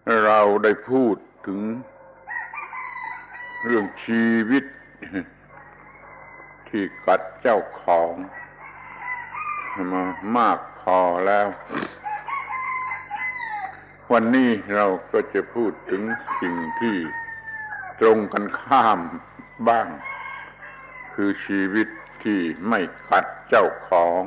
เราได้พูดถึงเรื่องชีวิตที่กัดเจ้าของมามากพอแล้ววันนี้เราก็จะพูดถึงสิ่งที่ตรงกันข้ามบ้างคือชีวิตที่ไม่กัดเจ้าของ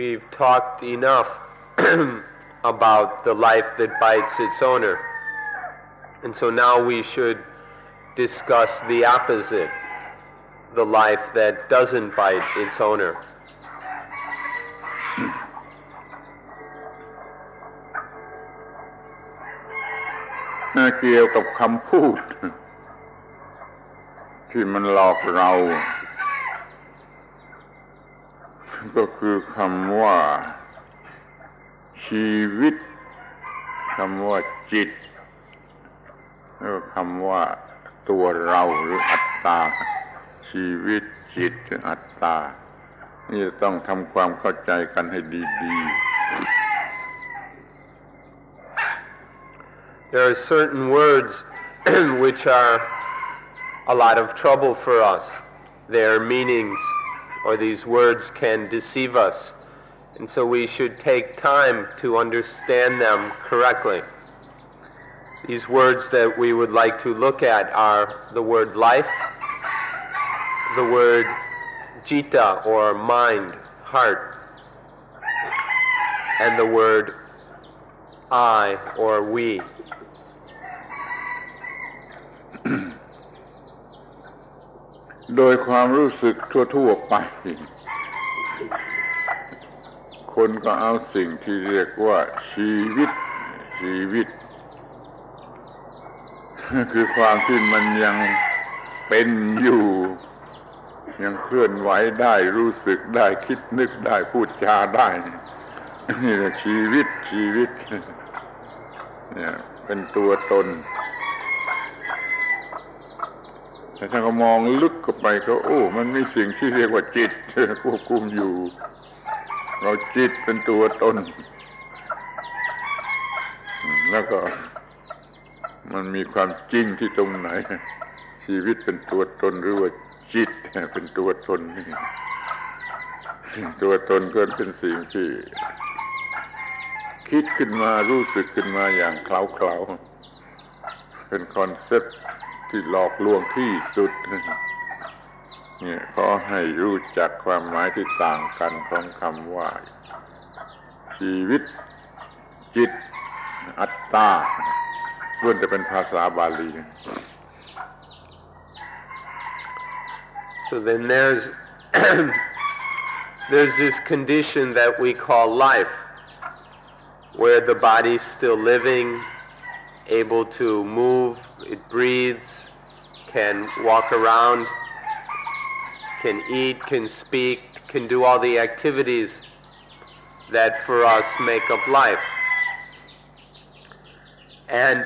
We've talked enough about the life that bites its owner, and so now we should discuss the opposite, the life that doesn't bite its owner. เกี่ยวกับคำพูดที่มันหลอกเราก็คือคำว่าชีวิตคำว่าจิตแล้วก็คำว่าตัวเราหรืออัตตาชีวิตจิตหรืออัตตานี่จะต้องทำความเข้าใจกันให้ดีๆ There are certain words which are a lot of trouble for us. Their meanings or these words can deceive us, and so we should take time to understand them correctly. These words that we would like to look at are the word life, the word citta or mind, heart, and the word I or we. โดยความรู้สึกทั่วๆไปคนก็เอาสิ่งที่เรียกว่าชีวิตคือความที่มันยังเป็นอยู่ยังเคลื่อนไหวได้รู้สึกได้คิดนึกได้พูดจาได้นี่แหละชีวิตเนี่ยเป็นตัวตนแต่ถ้าเขามองลึกเข้าไปก็มันมีสิ่งที่เรียกว่าจิตควบคุมอยู่เราจิตเป็นตัวตนแล้วก็มันมีความจริงที่ตรงไหนชีวิตเป็นตัวตนหรือว่าจิตเป็นตัวตนนี่ตัวตนก็เป็นสิ่งที่คิดขึ้นมารู้สึกขึ้นมาอย่างเคล้าๆเป็นคอนเซ็ปต์ที่หลอกลวงที่สุดเนี่ยขอให้รู้จักความหมายที่ต่างกันของคำว่าชีวิตจิตอัตตาล้วนจะเป็นภาษาบาลี So then there's this condition that we call life, where the body's still living, able to move, it breathes, can walk around, can eat, can speak, can do all the activities that for us make up life. And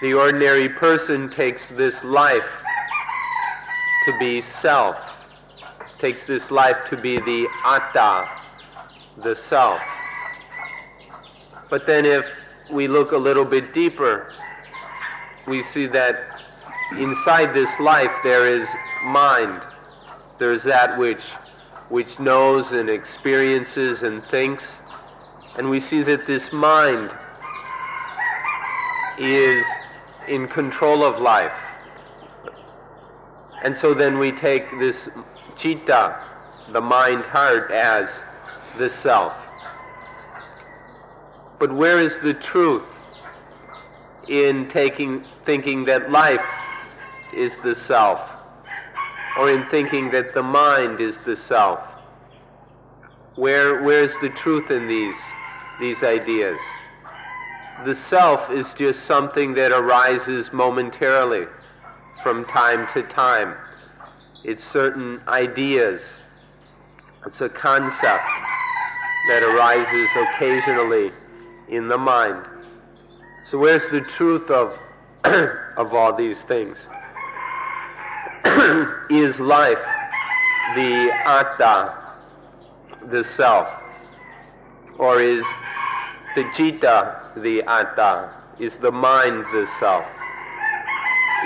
the ordinary person takes this life to be self, takes this life to be the atta, the self. But then if we look a little bit deeper, we see that inside this life there is mind. There's that which knows and experiences and thinks, and we see that this mind is in control of life. And so then we take this citta, the mind heart, as the self. But where is the truth in thinking that life is the self, or in thinking that the mind is the self? Where's the truth in these ideas? The self is just something that arises momentarily from time to time. It's certain ideas. It's a concept that arises occasionally in the mind. So where's the truth of all these things? Is life the atta, the self? Or is the citta the atta? Is the mind the self?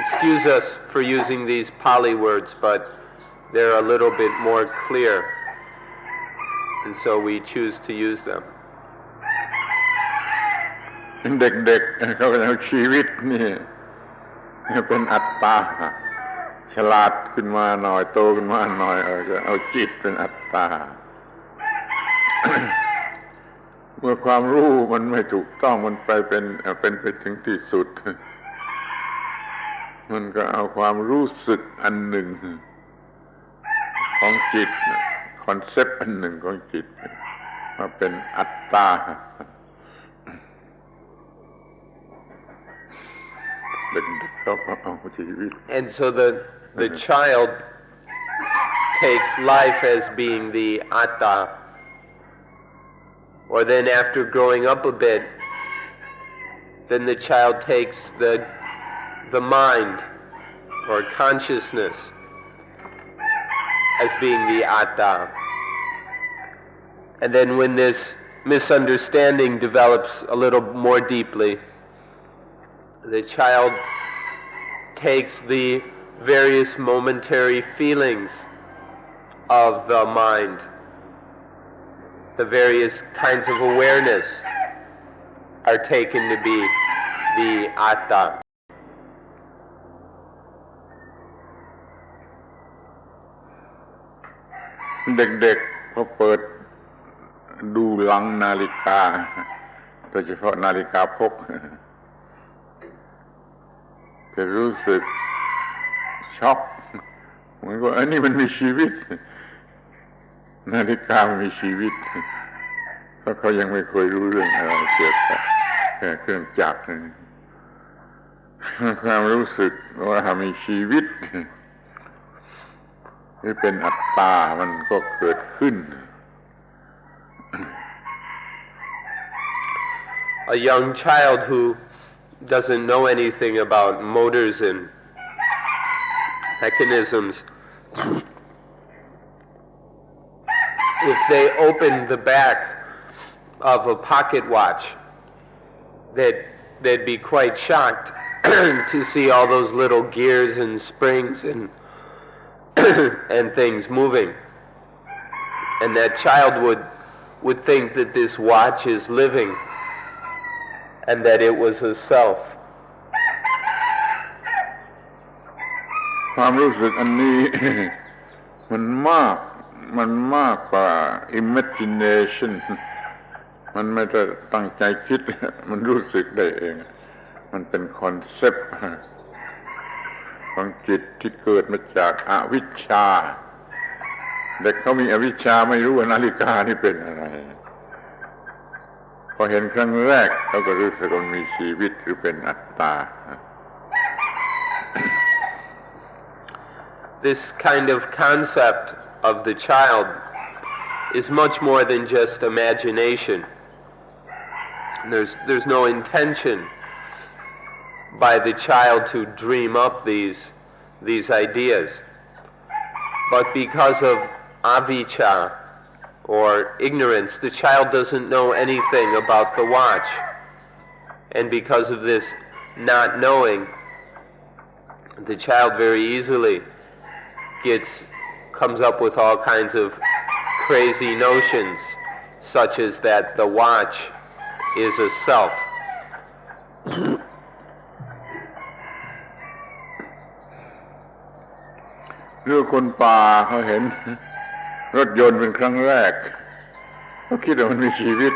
Excuse us for using these Pali words, but they're a little bit more clear, and so we choose to use them. เด็กๆเขาก็เอาชีวิตนี่เป็นอัตตาฉลาดขึ้นมาหน่อยโตขึ้นมาหน่อยก็เอาจิตเป็นอัตตา เมื่อความรู้มันไม่ถูกต้องมันเป็นไปถึงที่สุดมันก็เอาความรู้สึกอันหนึ่งของจิตคอนเซปต์อันหนึ่งของจิตมาเป็นอัตตาเด็กๆเขาเอาชีวิต And so the child takes life as being the atta, or then after growing up a bit, then the child takes the mind or consciousness as being the atta. And then when this misunderstanding develops a little more deeply, the child takes the various momentary feelings of the mind, the various kinds of awareness are taken to be the atta. เด็กๆพอเปิดดูหลังนาฬิกาโดยเฉพาะนาฬิกาพกจะรู้สึกช็อกเหมือนว่าอันนี้มันมีชีวิตนาฬิกามันมีชีวิตเพราะเขายังไม่เคยรู้เรื่องอะไรเกี่ยวกับเครื่องจักรความรู้สึกว่ามีชีวิตที่เป็นอัตตามันก็เกิดขึ้น A young child who doesn't know anything about motors and mechanisms, if they open the back of a pocket watch, they'd be quite shocked to see all those little gears and springs and things moving. And that child would think that this watch is living and that it was a self. ความรู้สึกอันนี้ มันมากกว่า imagination มันไม่ได้ตั้งใจคิด มันรู้สึกได้เองมันเป็นคอนเซปต์ของจิตที่เกิดมาจากอวิชชาเด็กเขามีอวิชชาไม่รู้ว่านาฬิกานี่เป็นอะไรพอเห็นครั้งแรกเขาก็รู้สึกว่ามีชีวิตหรือเป็นอัตตา This kind of concept of the child is much more than just imagination. There's no intention by the child to dream up these ideas. But because of avijja, or ignorance, the child doesn't know anything about the watch. And because of this not knowing, the child very easily comes up with all kinds of crazy notions, such as that the watch is a self. เรื่องคนป่าเขาเห็นรถยนต์เป็นครั้งแรกเขาคิดว่ามันมีชีวิต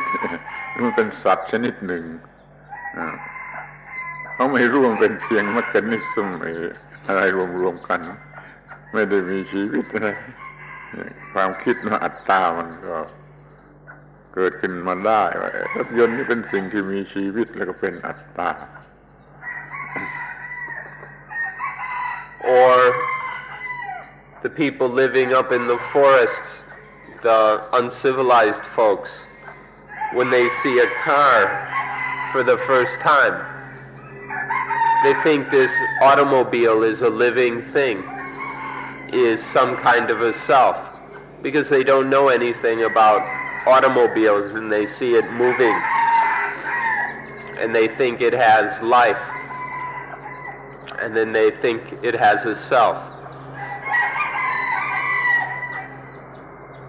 มันเป็นสัตว์ชนิดหนึ่งเขาไม่รู้มันเป็นเพียงมัคคณิสมอะไรรวมๆกันไม่ได้มีชีวิตอะไรความคิดว่าอัตตามันก็เกิดขึ้นมาได้ว่ารถยนต์นี่เป็นสิ่งที่มีชีวิตแล้วก็เป็นอัตตา Or the people living up in the forests, the uncivilized folks, when they see a car for the first time, they think this automobile is a living thing, is some kind of a self. because they don't know anything about automobiles and they see it moving and they think it has life, and then they think it has a self.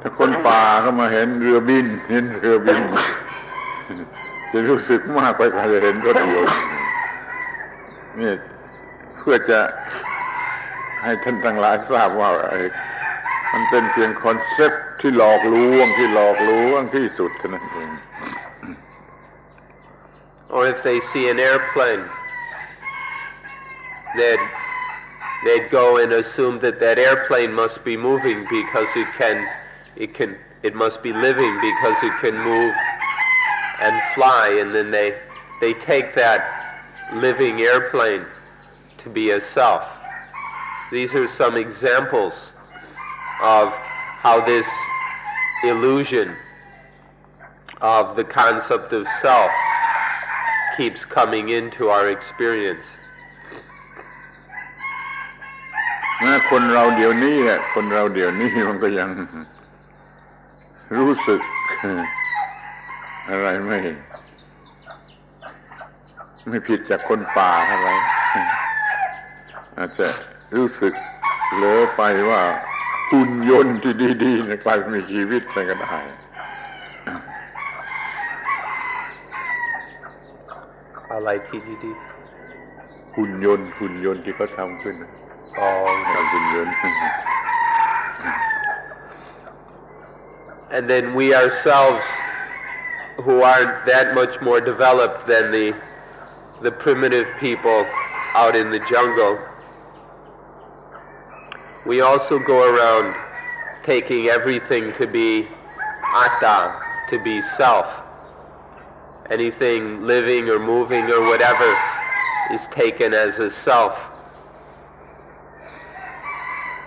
ถ้าคนป่าเข้ามาเห็นเรือบินจะรู้สึกมากไปกว่าจะเห็นรถยนต์นี่เพื่อจะให้ท่านทั้งหลายทราบว่ามันเป็นเพียงคอนเซ็ปต์ที่หลอกลวงที่สุดเท่านั้นเอง Or if they see an airplane, they'd go and assume that airplane must be moving because it must be living because it can move and fly, and then they take that living airplane to be a self. These are some examples of how this illusion of the concept of self keeps coming into our experience. คนเราเดี๋ยวนี้มันก็ยังรู้สึกอะไรไม่ผิดจากคนป่าอะไรอาจจะรู้สึกเหลือไปว่าหุ่นยนต์ที่ดีๆกลายเป็นมีชีวิตไปก็ได้ อะไรที่ดีๆหุ่นยนต์ที่เขาทำขึ้นหุ่นยนต์ And then we ourselves, who aren't that much more developed than the primitive people out in the jungle, we also go around taking everything to be atta, to be self. Anything living or moving or whatever is taken as a self.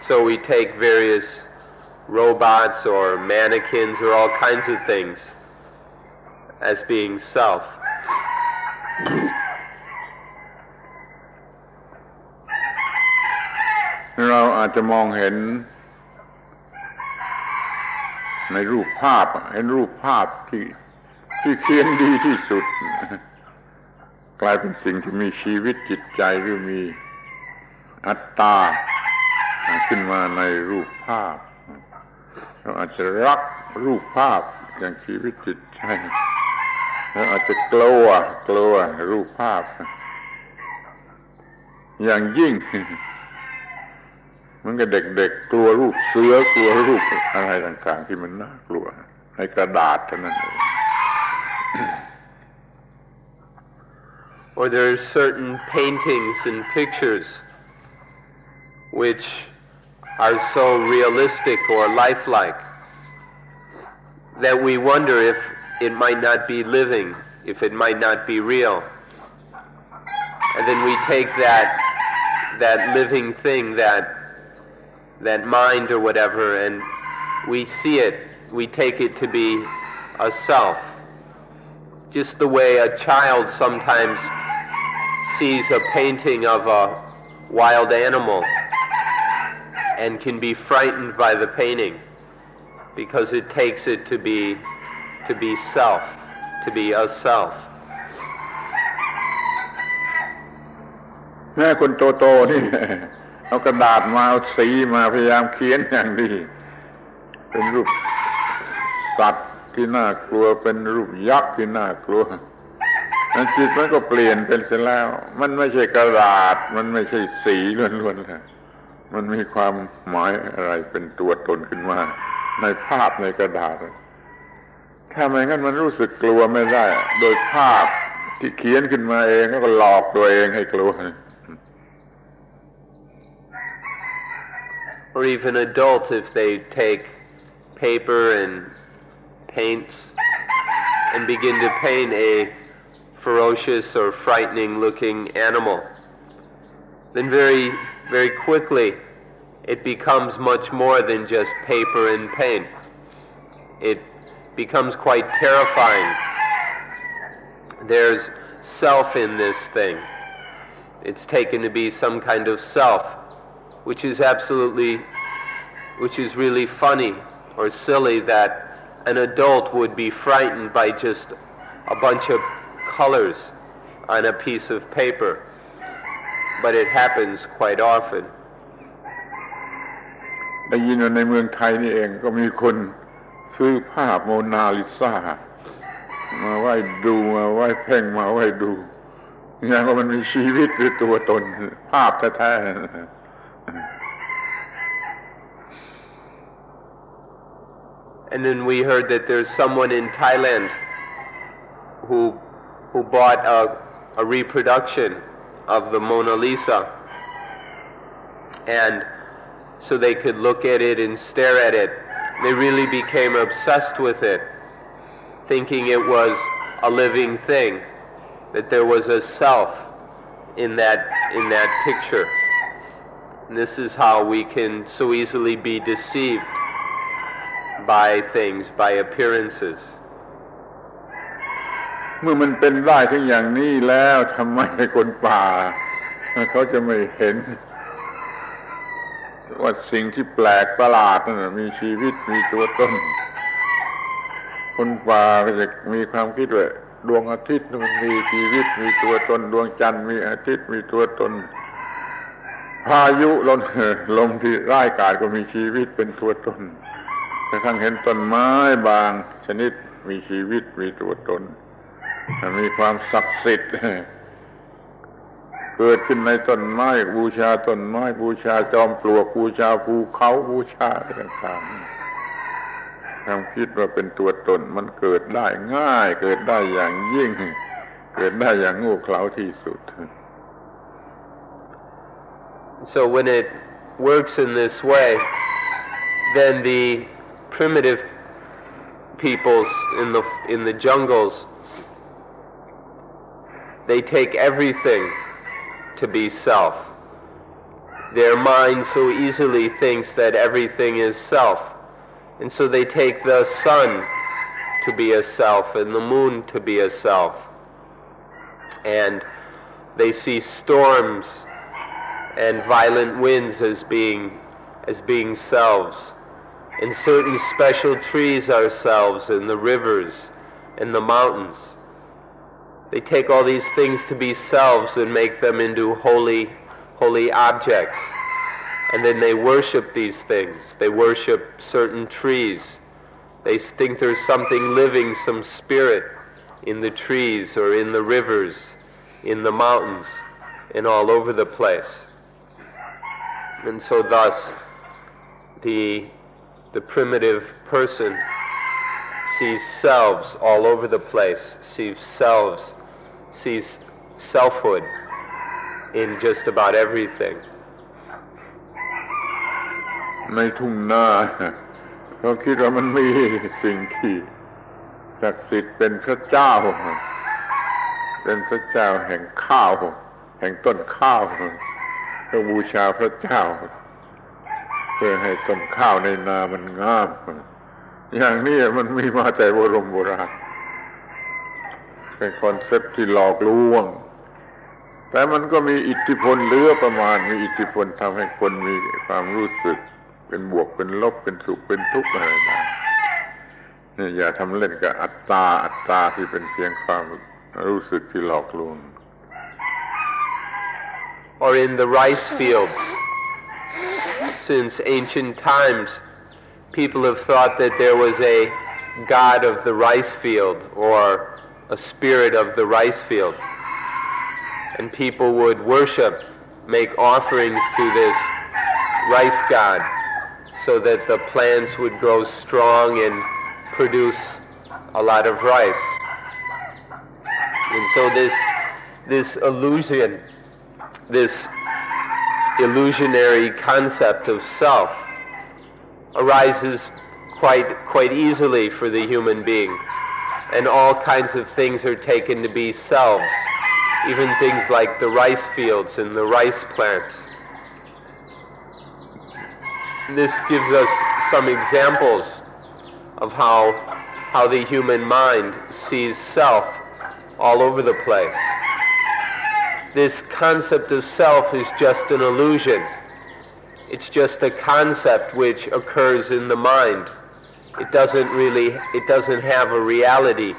So we take various robots or mannequins or all kinds of things as being self. เราอาจจะมองเห็นในรูปภาพที่เขียนดีที่สุดกลายเป็นสิ่งที่มีชีวิตจิตใจหรือมีอัตตาขึ้นมาในรูปภาพเราอาจจะรักรูปภาพอย่างชีวิตจิตใจเราอาจจะกลัวรูปภาพอย่างยิ่งเหมือนกับเด็กๆกลัวรูปเสือกลัวรูปอะไรต่างๆที่มันน่ากลัวในกระดาษเท่านั้นเอง Or there are certain paintings and pictures which are so realistic or lifelike that we wonder if it might not be living, if it might not be real. And then we take that living thing, that mind or whatever, and we see it, we take it to be a self. Just the way a child sometimes sees a painting of a wild animal and can be frightened by the painting because it takes it to be self, to be a self. แม่คนโตๆนี่ เอากระดาษมาเอาสีมาพยายามเขียนอย่างดีเป็นรูปสัตว์ที่น่ากลัวเป็นรูปยักษ์ที่น่ากลัวนั้นจิตมันก็เปลี่ยนเป็นเสียแล้วมันไม่ใช่กระดาษมันไม่ใช่สีล้วนๆเลยมันมีความหมายอะไรเป็นตัวตนขึ้นมาในภาพในกระดาษถ้าไม่งั้นมันรู้สึกกลัวไม่ได้โดยภาพที่เขียนขึ้นมาเองก็หลอกตัวเองให้กลัว Or even adults, if they take paper and paints and begin to paint a ferocious or frightening looking animal, then very, very quickly it becomes much more than just paper and paint. It becomes quite terrifying. There's self in this thing. It's taken to be some kind of self, which is really funny or silly that an adult would be frightened by just a bunch of colors on a piece of paper, but it happens quite often. ได้ยินว่าในเมืองไทยนี่เองก็มีคนซื้อภาพโมนาลิซามาไว้ดูมาไว้เพ่งมาไว้ดูอย่างว่ามันมีชีวิตหรือตัวตนภาพแท้ๆ And then we heard that there's someone in Thailand who bought a reproduction of the Mona Lisa, and so they could look at it and stare at it. They really became obsessed with it, thinking it was a living thing, that there was a self in that picture. And this is how we can so easily be deceived by things, by appearances. เมื่อมันเป็นได้ทั้งอย่างนี้แล้วทำไมคนป่าเขาจะไม่เห็นว่าสิ่งที่แปลกประหลาดนั่นมีชีวิตมีตัวตนคนป่าก็จะมีความคิดว่าดวงอาทิตย์มันมีชีวิตมีตัวตนดวงจันทร์มีอาทิตย์มีตัวตนพายุลมที่ร้ายกาจก็มีชีวิตเป็นตัวตนกระทั่งเห็นต้นไม้บางชนิดมีชีวิตมีตัวตนมีความศักดิ์สิทธิ์เกิดขึ้นในต้นไม้บูชาต้นไม้บูชาจอมปลวกบูชาภูเขาบูชาอะไรต่างๆความคิดว่าเป็นตัวตนมันเกิดได้ง่ายเกิดได้อย่างยิ่งเกิดได้อย่างโง่เขลาที่สุด So when it works in this way, then the primitive peoples in the jungles, they take everything to be self. Their mind so easily thinks that everything is self, and so they take the sun to be a self and the moon to be a self, and they see storms and violent winds as being selves, and certain special trees are selves, and the rivers and the mountains. They take all these things to be selves and make them into holy objects, and then they worship these things. They worship certain trees. They think there's something living, some spirit in the trees or in the rivers, in the mountains, and all over the place. And so thus the primitive person sees selves all over the place, sees selfhood in just about everything. ในทุ่งนาเขาคิดว่ามันมีสิ่งที่ศักดิ์สิทธิ์เป็นพระเจ้าเป็นพระเจ้าแห่งข้าวแห่งต้นข้าวเขาบูชาพระเจ้าเพื่อให้ต้นข้าวในนามันงามอย่างนี้มันมีมาแต่โบราณเป็นคอนเซ็ปต์ที่หลอกลวงแต่มันก็มีอิทธิพลเหลือประมาณมีอิทธิพลทำให้คนมีความรู้สึกเป็นบวกเป็นลบเป็นสุขเป็นทุกข์อะไรต่างนี่อย่าทำเล่นกับอัตตาที่เป็นเพียงความรู้สึกที่หลอกลวง Or in the rice fields, since ancient times, people have thought that there was a god of the rice field or a spirit of the rice field, and people would worship, make offerings to this rice god so that the plants would grow strong and produce a lot of rice. And so this illusionary concept of self arises quite easily for the human being, and all kinds of things are taken to be selves, even things like the rice fields and the rice plants. This gives us some examples of how the human mind sees self all over the place. This concept of self is just an illusion. It's just a concept which occurs in the mind it doesn't have a reality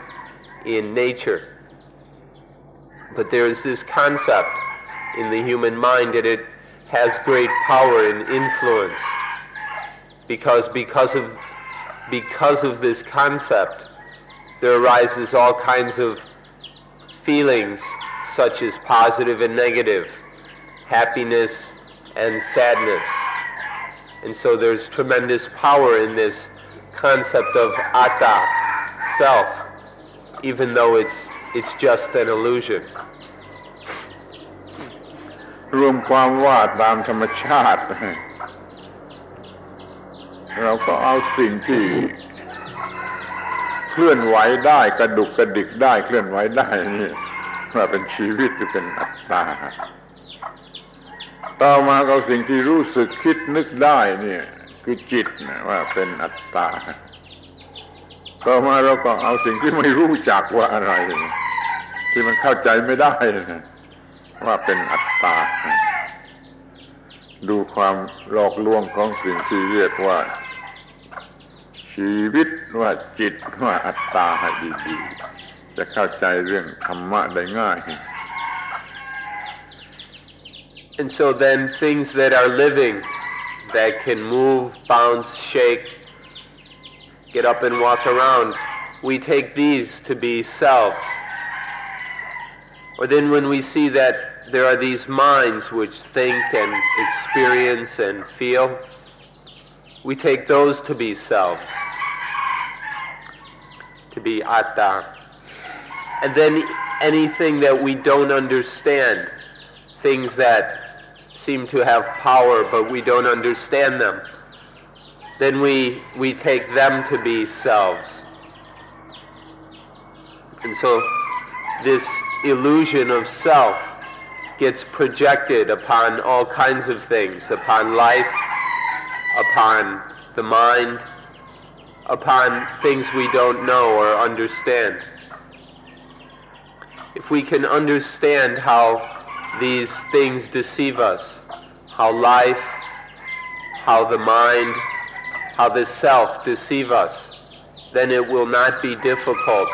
in nature. But there is this concept in the human mind that it has great power and influence, because of this concept there arises all kinds of feelings, such as positive and negative, happiness and sadness. And so there's tremendous power in this concept of atta, self, even though it's just an illusion. รวมความว่าตามธรรมชาติเราก็เอาสิ่งที่เคลื่อนไหวได้กระดุกกระดิกได้เคลื่อนไหวได้นี่ว่าเป็นชีวิตหรือเป็นอัตตาต่อมาเอาสิ่งที่รู้สึกคิดนึกได้เนี่ยคือจิตนะว่าเป็นอัตตาต่อมาเราก็เอาสิ่งที่ไม่รู้จักว่าอะไรที่มันเข้าใจไม่ได้ว่าเป็นอัตตาดูความหลอกลวงของสิ่งที่เรียกว่าชีวิตว่าจิตว่าอัตตาให้ดีๆจะเข้าใจเรื่องธรรมะได้ง่าย And so then things that are living, that can move, bounce, shake, get up and walk around, we take these to be selves. Or then when we see that there are these minds which think and experience and feel, we take those to be selves, to be atta. And then anything that we don't understand, things that seem to have power but we don't understand them, then we take them to be selves. And so this illusion of self gets projected upon all kinds of things, upon life, upon the mind, upon things we don't know or understand. If we can understand how these things deceive us, how life, how the mind, how the self deceive us, then it will not be difficult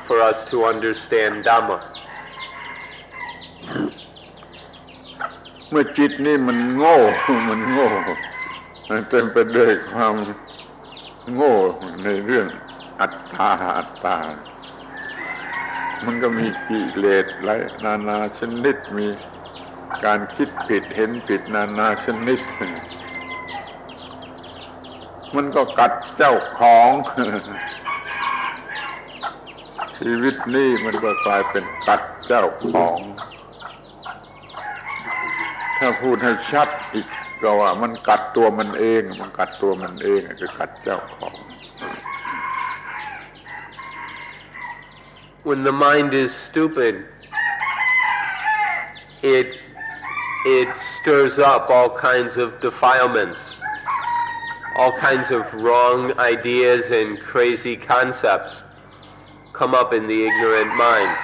for us to understand Dhamma. เมื่อจิตนี่มันโง่มันเต็มไปด้วยความโง่ในเรื่องอัตตามันก็มีกิเลสหลายนานาชนิดมีการคิดผิดเห็นผิดนานาชนิดมันก็กัดเจ้าของชีวิตนี้มันก็กลายเป็นกัดเจ้าของถ้าพูดให้ชัดอีกก็ว่ามันกัดตัวมันเองคือกัดเจ้าของ When the mind is stupid, it stirs up all kinds of defilements, all kinds of wrong ideas and crazy concepts come up in the ignorant mind.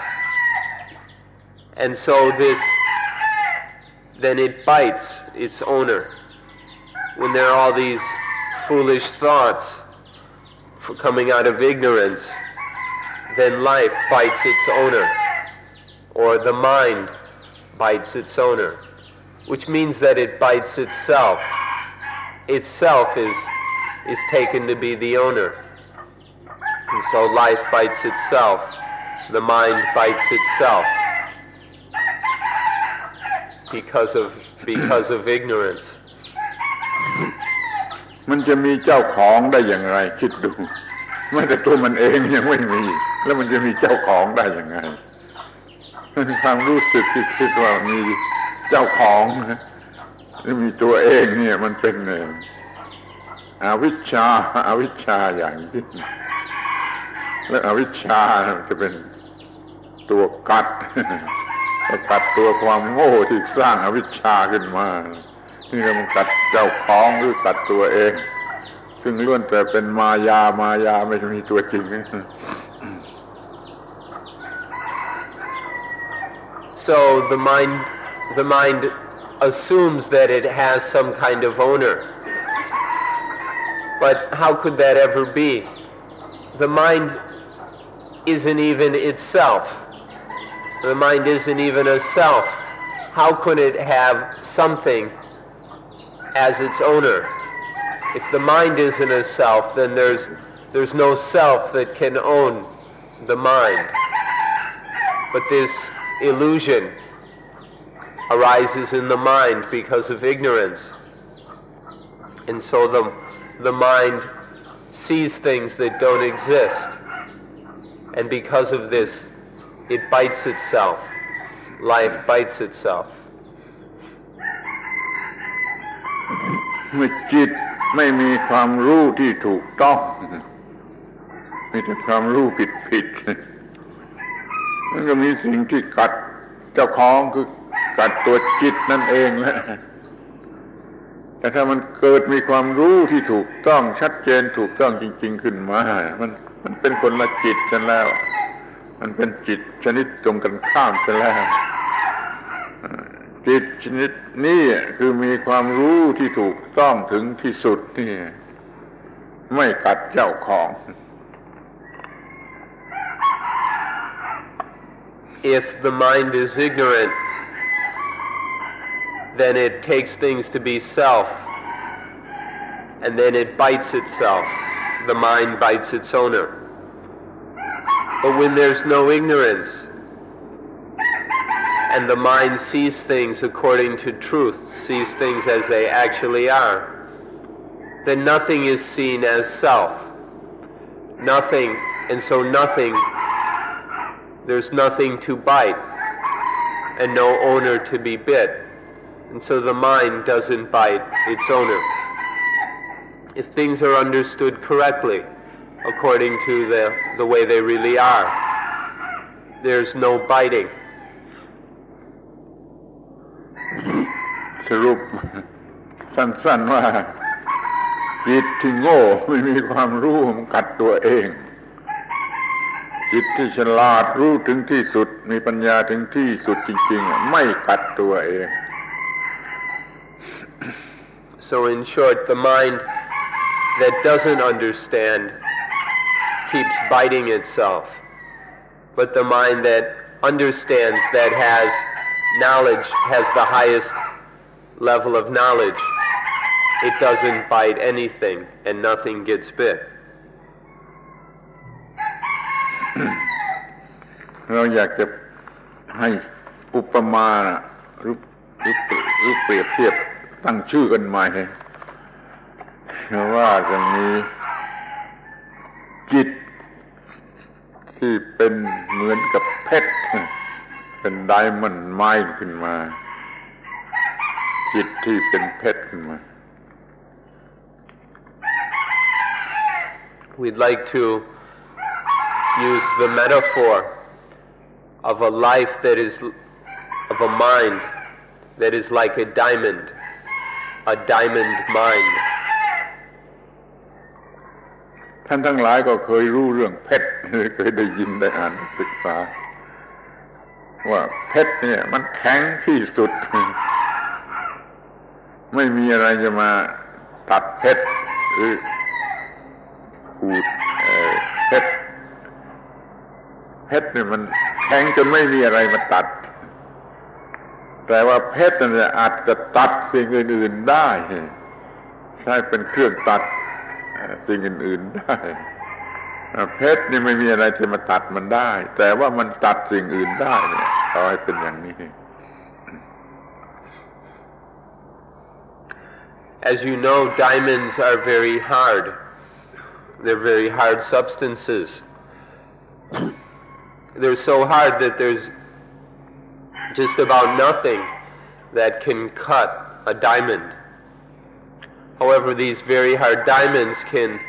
And so then it bites its owner. When there are all these foolish thoughts coming out of ignorance, then life bites its owner, or the mind bites its owner, which means that it bites itself. Itself is taken to be the owner. And so life bites itself, the mind bites itself because of ignorance. มันจะมีเจ้าของได้อย่างไรคิดดูแม้แต่ตัวมันเองยังไม่มีแล้วมันจะมีเจ้าของได้ยังไงความรู้สึกที่คิดว่ามีเจ้าของหรือมีตัวเองเนี่ยมันเป็นอวิชชาอย่างยิ่งและอวิชชาจะเป็นตัวกัดตัวความโง่ที่สร้างอวิชชาขึ้นมานี่มันกัดเจ้าของหรือกัดตัวเองซึ่งล้วนแต่เป็นมายาไม่มีตัวจริง So the mind assumes that it has some kind of owner, But how could that ever be? The mind isn't even itself. The mind isn't even a self. How could it have something as its owner? If the mind isn't a self, then there's no self that can own the mind. But this illusion arises in the mind because of ignorance. And so the mind sees things that don't exist. And because of this, it bites itself. Life bites itself. เมื่อจิตไม่มีความรู้ที่ถูกต้องมีแต่ความรู้ผิดมันก็มีสิ่งที่กัดเจ้าของคือกัดตัวจิตนั่นเองแหละแต่ถ้ามันเกิดมีความรู้ที่ถูกต้องชัดเจนถูกต้องจริงๆขึ้นมามันเป็นคนละจิตกันแล้วมันเป็นจิตชนิดตรงกันข้ามกันแล้วจิตชนิดนี้คือมีความรู้ที่ถูกต้องถึงที่สุดนี่ไม่กัดเจ้าของ If the mind is ignorant, then it takes things to be self, and then it bites itself. The mind bites its owner. But when there's no ignorance, and the mind sees things according to truth, sees things as they actually are, then nothing is seen as self. Nothing, and so nothing, there's nothing to bite, and no owner to be bit. And so the mind doesn't bite its owner. If things are understood correctly, according to the way they really are, there's no biting. สรุปสั้นๆว่าจิตที่โง่ไม่มีความรู้มันกัดตัวเองจิตที่ฉลาดรู้ถึงที่สุดมีปัญญาถึงที่สุดจริงๆไม่กัดตัวเอง So in short, the mind that doesn't understand keeps biting itself. But the mind that understands, that has knowledge, has the highest level of knowledge, it doesn't bite anything and nothing gets bit. เราอยากจะให้อุปมาหรือเปรียบเทียบตั้งชื่อกันใหม่ว่าจะมีจิตที่เป็นเหมือนกับเพชรเป็นไดมอนด์ไม้ขึ้นมาจิตที่เป็นเพชรขึ้นมา We'd like to use the metaphor of a life that is, of a mind that is like a diamond mind. ท่านทั้งหลายก็เคยรู้เรื่องเพชรเคยได้ยินได้อ่านศึกษาว่าเพชรเนี่ยมันแข็งที่สุดไม่มีอะไรจะมาตัดเพชรหรือขูดเพชรเนี่ยมันแข็งจนไม่มีอะไรมาตัดแต่ว่าเพชรเนี่ยอาจจะตัดสิ่งอื่นๆได้ใช้เป็นเครื่องตัดสิ่งอื่นๆได้เพชรนี่ไม่มีอะไรจะมาตัดมันได้แต่ว่ามันตัดสิ่งอื่นได้เนี่ยขอให้เป็นอย่างนี้ As you know, diamonds are very hard. They're very hard substances. They're so hard that there's just about nothing that can cut a diamond. However, these very hard diamonds can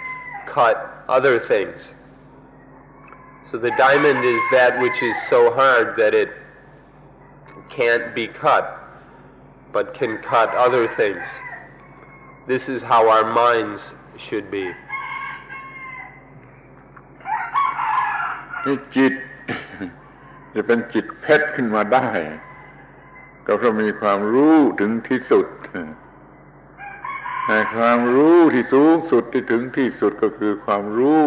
cut other things. So the diamond is that which is so hard that it can't be cut, but can cut other things. This is how our minds should be. นี่จิตจะเป็นจิตเพชรขึ้นมาได้ก็เพราะมีความรู้ถึงที่สุด แต่ความรู้ที่สูงสุดที่ถึงที่สุดก็คือความรู้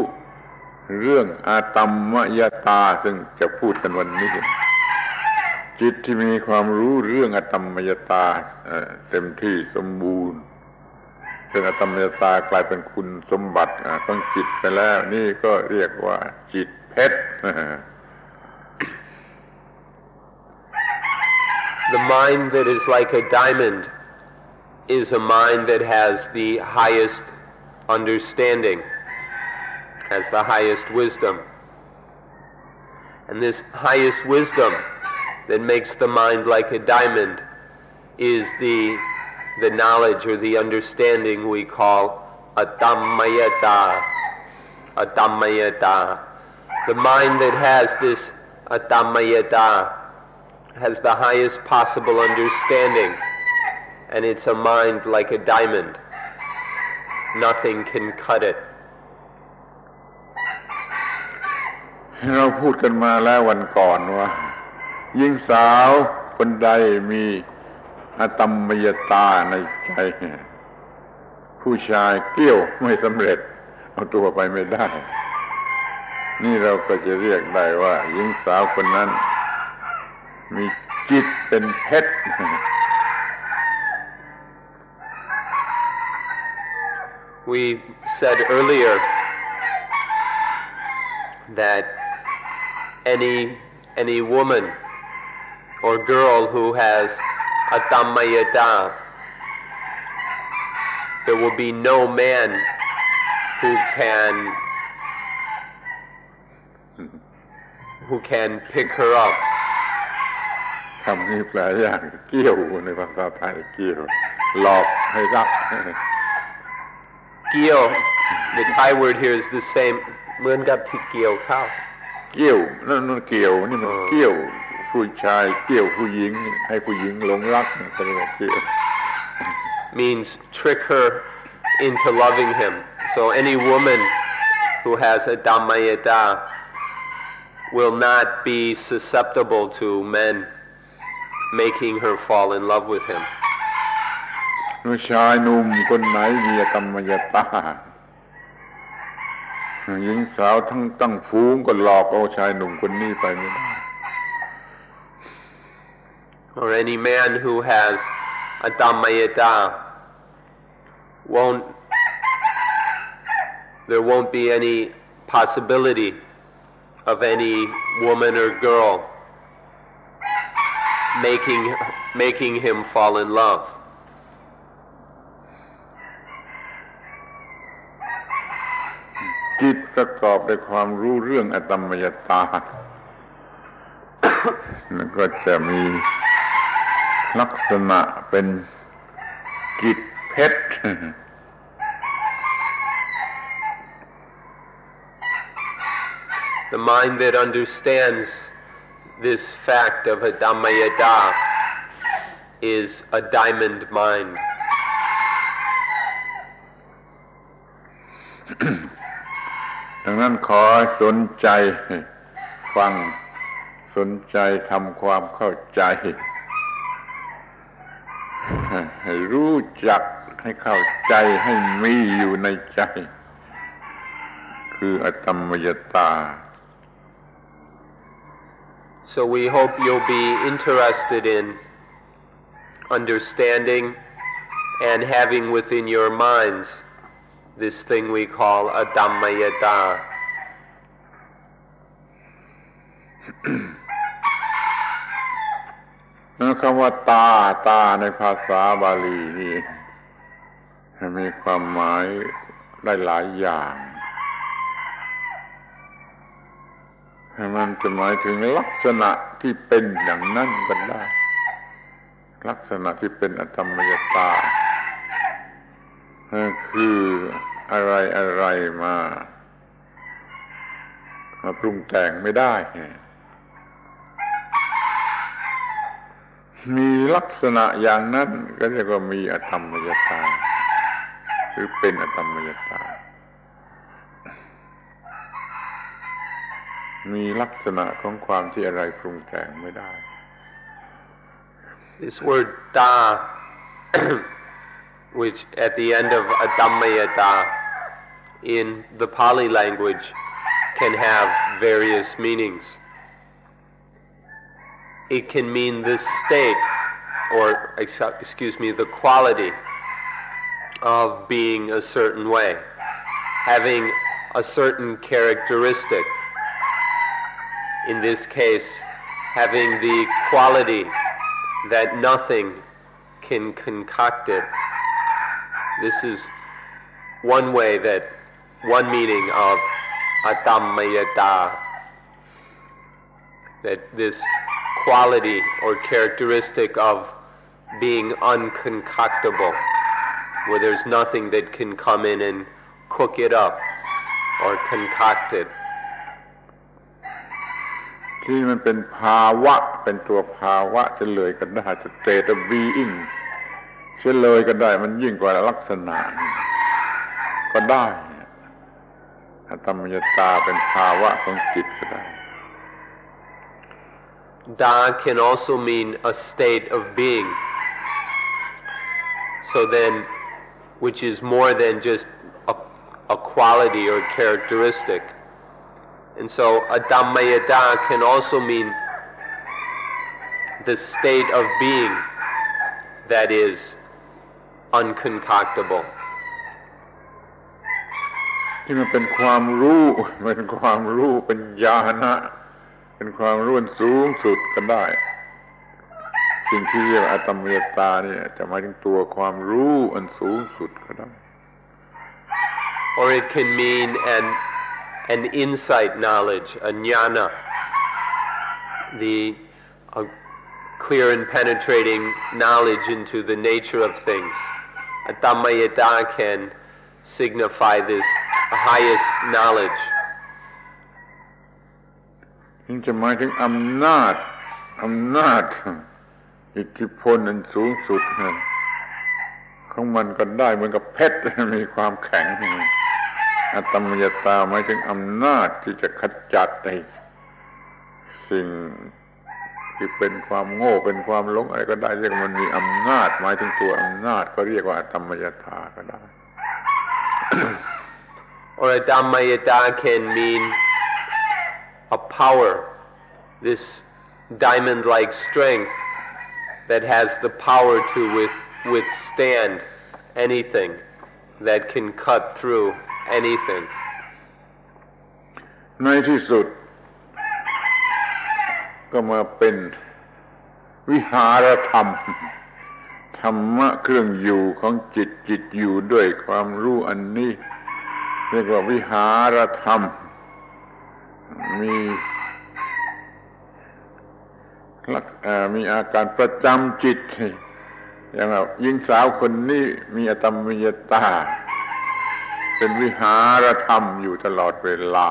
เรื่องอาตมมยตาซึ่งจะพูดกันวันนี้จิตที่มีความรู้เรื่องอาตมมยตาเต็มที่สมบูรณ์ซึ่งอาตมมยตากลายเป็นคุณสมบัติของจิตไปแล้วนี่ก็เรียกว่าจิตเพชร The mind that is like a diamond is a mind that has the highest understanding, has the highest wisdom. And this highest wisdom that makes the mind like a diamond is the knowledge or the understanding we call atammayata. Atammayata. The mind that has this atammayata has the highest possible understanding, and it's a mind like a diamond. Nothing can cut it. เราพูดกันมาแล้ววันก่อนว่าหญิงสาวคนใดมีอาตมมยตาในใจผู้ชายเกี้ยวไม่สำเร็จเอาตัวไปไม่ได้นี่เราก็จะเรียกได้ว่าหญิงสาวคนนั้นมีจิตเป็นเพชร We said earlier that any woman or girl who has atammayata, there will be no man who can pick her up. คำนี้แปลยากเกี้ยวในภาษาไทยเกี้ยวหลอกให้รัก Gyo, the Thai word here is the same เหมือนกับที่เกี่ยวข้าว เกี้ยวนั่นเกี่ยวนี่มันเกี้ยวผู้ชายเกี้ยวผู้หญิงให้ผู้หญิงหลงรักนี่เรียกว่าเกี้ยว means trick her into loving him. So any woman who has a Dhammayata will not be susceptible to men making her fall in love with him. ผู้ชายหนุ่มคนไหนมีอาตมมยตาหญิงสาวทั้งตั้งฝูงก็หลอกเอาชายหนุ่มคนนี้ไปไม่ได้ Or any man who has a Dhammayata there won't be any possibility of any woman or girl making him fall in love. จิตประกอบด้วยความรู้เรื่องอาตมมยตา แล้วก็จะมีลักษณะเป็นจิตเพชร The mind that understands this fact of a Dhammayata is a diamond mind. ดังนั้นขอสนใจฟังสนใจทำความเข้าใจให้รู้จักให้เข้าใจให้มีอยู่ในใจคืออาตมมยตา So we hope you'll be interested in understanding and having within your minds this thing we call a Dhammayata. คำว่าตาในภาษาบาลีนี่มีความหมายได้หลายอย่างมันจะหมายถึงลักษณะที่เป็นอย่างนั้นก็ได้ลักษณะที่เป็นอาตมมยตาคืออะไรมาปรุงแต่งไม่ได้มีลักษณะอย่างนั้นก็เรียกว่ามีอาตมมยตาหรือเป็นอาตมมยตามีลักษณะของความที่อะไรปรุงแต่งไม่ได้ This word da which at the end of Adammayata in the Pali language can have various meanings. It can mean the state, or the quality of being a certain way, having a certain characteristic. In this case, having the quality that nothing can concoct it. This is one meaning of Adammayata, that this quality or characteristic of being unconcoctable, where there's nothing that can come in and cook it up or concoct it. ที่มันเป็นภาวะเป็นตัวภาวะเฉลยกันได้ state of being เฉลยกันได้มันยิ่งกว่าลักษณะก็ได้ธรรมยตาเป็นภาวะของจิตก็ได้ Da can also mean a state of being. So then, which is more than just a quality or characteristic. And so Adammayata can also mean the state of being that is unconcoctable. ที่มันเป็นความรู้เป็นญาณะเป็นความรู้สูงสุดก็ได้สิ่งที่เรียกว่าอัตตมยตาเนี่ยจะหมายถึงตัวความรู้อันสูงสุดก็ได้ Or it can mean an insight knowledge, a jnana, the clear and penetrating knowledge into the nature of things. Adammayata can signify this highest knowledge. นี่จะหมายถึงอำนาจอิทธิพลอันสูงสุดของมันก็ได้เหมือนกับเพชรมีความแข็งอัตตมยตาหมายถึงอำนาจที่จะขจัดไอ้สิ่งที่เป็นความโง่เป็นความหลงอะไรก็ได้เรียกมันมีอำนาจหมายถึงตัวอำนาจก็เรียกว่าอัตตมยตาก็ได้ Or Adammayata can mean a power, this diamond-like strength that has the power to withstand anything, that can cut through anything. ในที่สุดก็มาเป็นวิหารธรรมธรรมะเครื่องอยู่ของจิตอยู่ด้วยความรู้อันนี้เรียกว่าวิหารธรรมมีอาการประจำจิตอย่างว่าหญิงสาวคนนี้มีอัตตมยตาเป็นวิหารธรรมอยู่ตลอดเวลา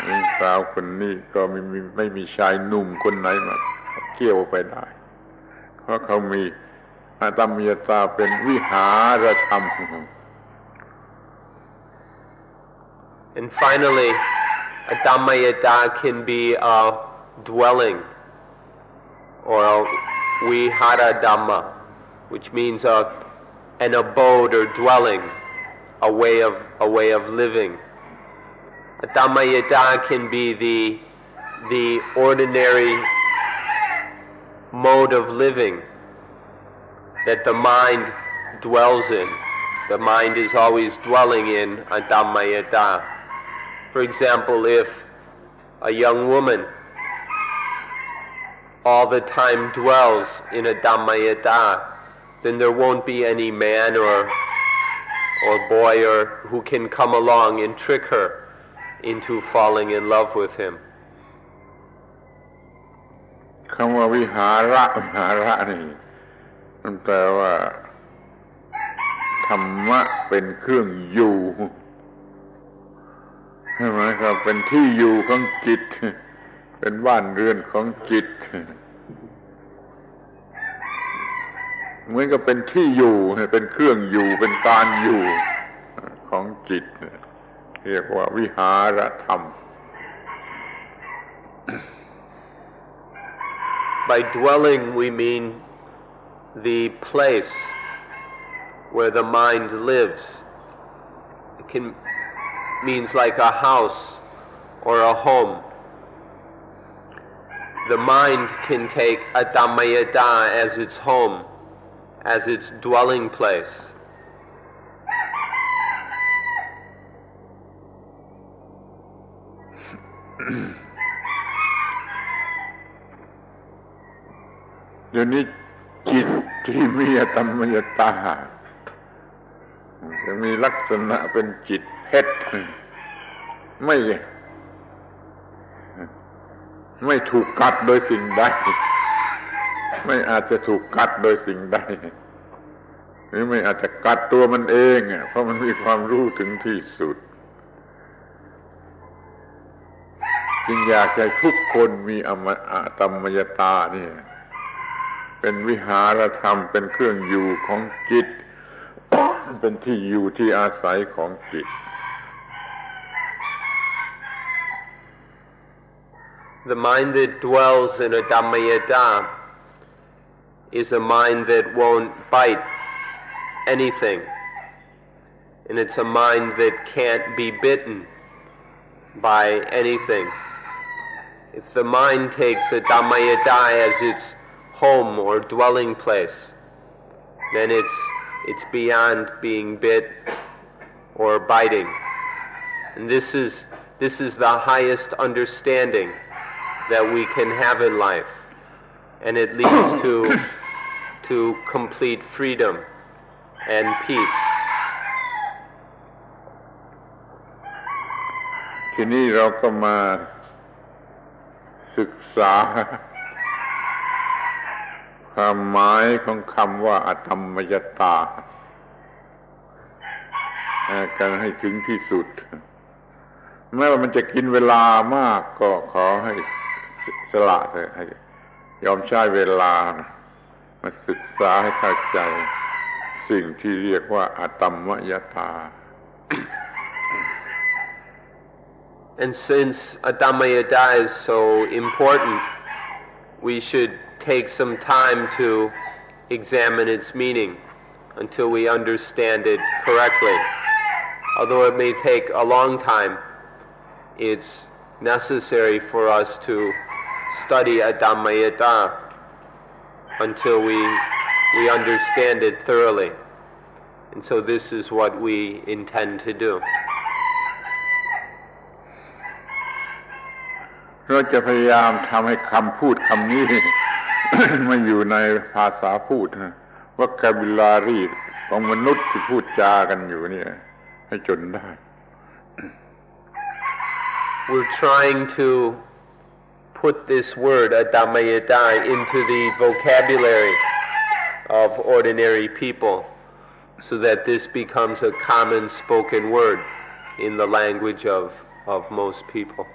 หญิงสาวคนนี้ก็ไม่มีชายหนุ่มคนไหนมาเกี่ยวไปได้เพราะเขามีอัตตมยตาเป็นวิหารธรรม And finally, Adammayata can be a dwelling, or a vihara dhamma, which means an abode or dwelling, a way of living. Adammayata can be the ordinary mode of living that the mind dwells in. The mind is always dwelling in Adammayata. For example, if a young woman all the time dwells in Adammayata, then there won't be any man or boy who can come along and trick her into falling in love with him. คำว่าวิหาระนี่มันแปลว่าธรรมะเป็นเครื่องอยู่ใช่ไหมครับเป็นที่อยู่ของจิตเป็นบ้านเรือนของจิตเหมือนกับเป็นที่อยู่เป็นเครื่องอยู่เป็นการอยู่ของจิตเรียกว่าวิหารธรรม By dwelling we mean the place where the mind lives. It means like a house or a home. The mind can take a Dhammayata as its home, as its dwelling place.เดี๋ยวนี้จิตที่มีอตัมมยตาจะมีลักษณะเป็นจิตเพชรไม่ถูกกัดโดยสิ่งใดไม่อาจจะถูกกัดโดยสิ่งใดหรือไม่อาจจะกัดตัวมันเองเพราะมันมีความรู้ถึงที่สุดจึงอยากให้ทุกคนมีอตัมมยตานี่เป็นวิหารธรรมเป็นเครื่องอยู่ของจิตเป็นที่อยู่ที่อาศัยของจิต The mind that dwells in a Dhammayata is a mind that won't bite anything, and it's a mind that can't be bitten by anything. If the mind takes a Dhammayata as its home or dwelling place, then it's beyond being bit or biting. And this is the highest understanding that we can have in life, and it leads to complete freedom and peace. ทีนี้เราก็มาศึกษาความหมายของคำว่าอตัมมยตากันให้ถึงที่สุดแม้ว่ามันจะกินเวลามากก็ขอให้สละเถอะให้ยอมใช้เวลามาศึกษาให้เข้าใจสิ่งที่เรียกว่าอตัมมยตา And since Dhammayata is so important, we should take some time to examine its meaning until we understand it correctly. Although it may take a long time, it's necessary for us to study Dhammayata until we understand it thoroughly. And so this is what we intend to do. เราจะพยายามทำให้คำพูดคำนี้ มาอยู่ในภาษาพูดvocabulary ของมนุษย์ที่พูดจากันอยู่เนี่ยให้จนได้ We're trying to put this word Dhammayata into the vocabulary of ordinary people so that this becomes a common spoken word in the language of most people.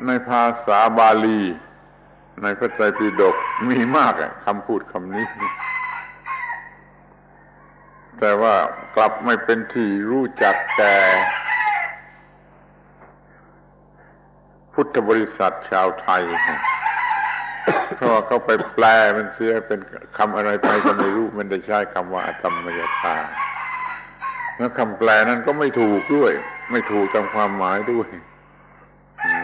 ในภาษาบาลีในพระไตรปิฎกมีมากคำพูดคำนี้แต่ว่ากลับไม่เป็นที่รู้จักแก่พุทธบริษัทชาวไทยเพราะเขาไปแปลมันเสียเป็นคำอะไรไปก็ไม่รู้มันได้ใช้คำว่าอตัมมยตาแล้วคำแปลนั้นก็ไม่ถูกด้วยไม่ถูกตามความหมายด้วย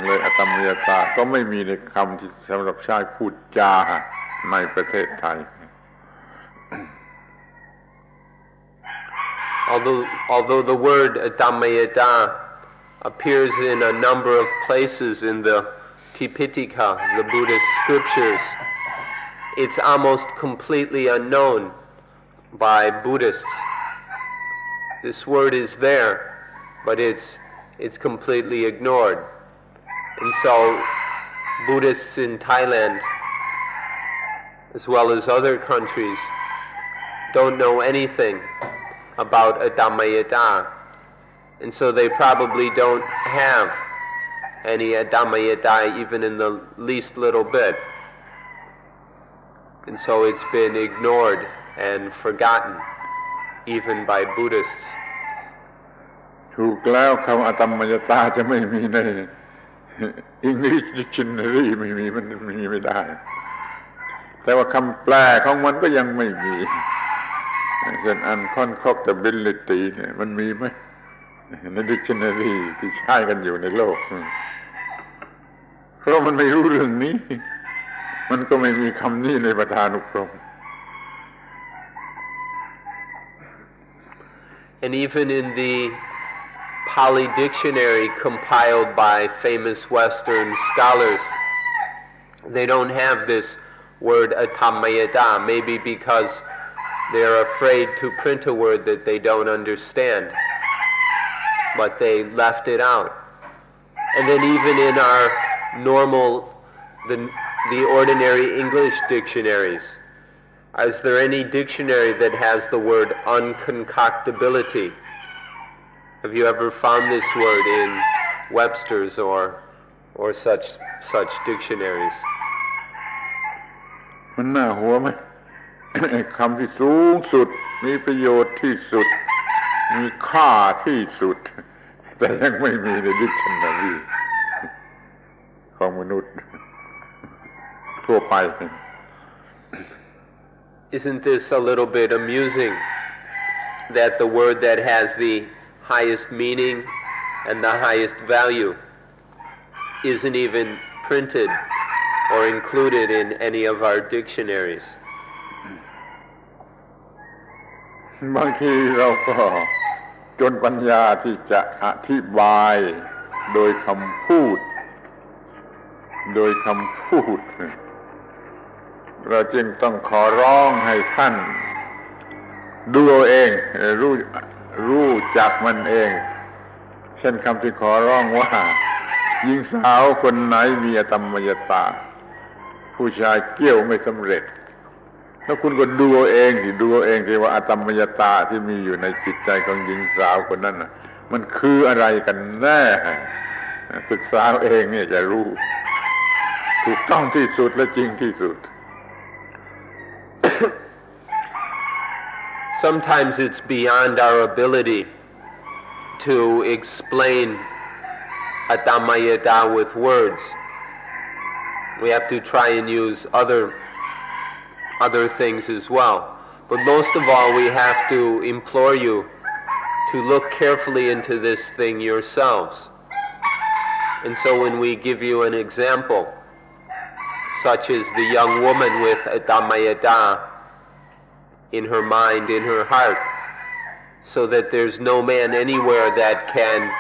เลยอตัมมยตาก็ไม่มีในคำที่สำหรับใช้พูดจาในประเทศไทย Although the word Dhammayata appears in a number of places in the Tipitaka, the Buddhist scriptures, it's almost completely unknown by Buddhists. This word is there, but it's completely ignored. And so Buddhists in Thailand, as well as other countries, don't know anything about Dhammayata, and so they probably don't have any Dhammayata even in the least little bit. And so it's been ignored and forgotten even by Buddhists. ถูกแล้วคำอตัมมยตาจะไม่มีใน English Dictionary ไม่มีมันมีไม่ได้ แต่ว่าคำแปลของมันก็ยังไม่มีเช่น unconcoctability เนี่ยมันมีไหมใน dictionary ที่ใช้กันอยู่ในโลกเพราะมันไม่รู้เรื่องนี้มันก็ไม่มีคำนี้ในประธานุกรม And even in the Pali Dictionary compiled by famous Western scholars, they don't have this word atamayada, maybe because they're afraid to print a word that they don't understand, but they left it out. And then even in our normal, the ordinary English dictionaries, is there any dictionary that has the word unconcoctability? Have you ever found this word in Webster's or such dictionaries? มันน่าหัวไหม คำที่สูงสุดมีประโยชน์ที่สุดมีค่าที่สุดแต่ยังไม่มีในดิกชันนารีของมนุษย์ทั่วไป Isn't this a little bit amusing that the word that has the highest meaning and the highest value isn't even printed or included in any of our dictionaries? บางทีเราก็จนปัญญาที่จะอธิบายโดยคำพูดเราจึงต้องขอร้องให้ท่านดูเอาเองรู้จักมันเองเช่นคำที่ขอร้องว่าหญิงสาวคนไหนมีอตมยตาผู้ชายเกี่ยวไม่สำเร็จแล้วคุณก็ดูเอาเองสิว่าอตมยตาที่มีอยู่ในจิตใจของหญิงสาวคนนั้นน่ะมันคืออะไรกันแน่ศึกษาเองเนี่ยจะรู้ถูกต้องที่สุดและจริงที่สุดSometimes it's beyond our ability to explain atamayada with words. We have to try and use other things as well. But most of all, we have to implore you to look carefully into this thing yourselves. And so when we give you an example, such as the young woman with atamayada in her mind, in her heart, so that there's no man anywhere that can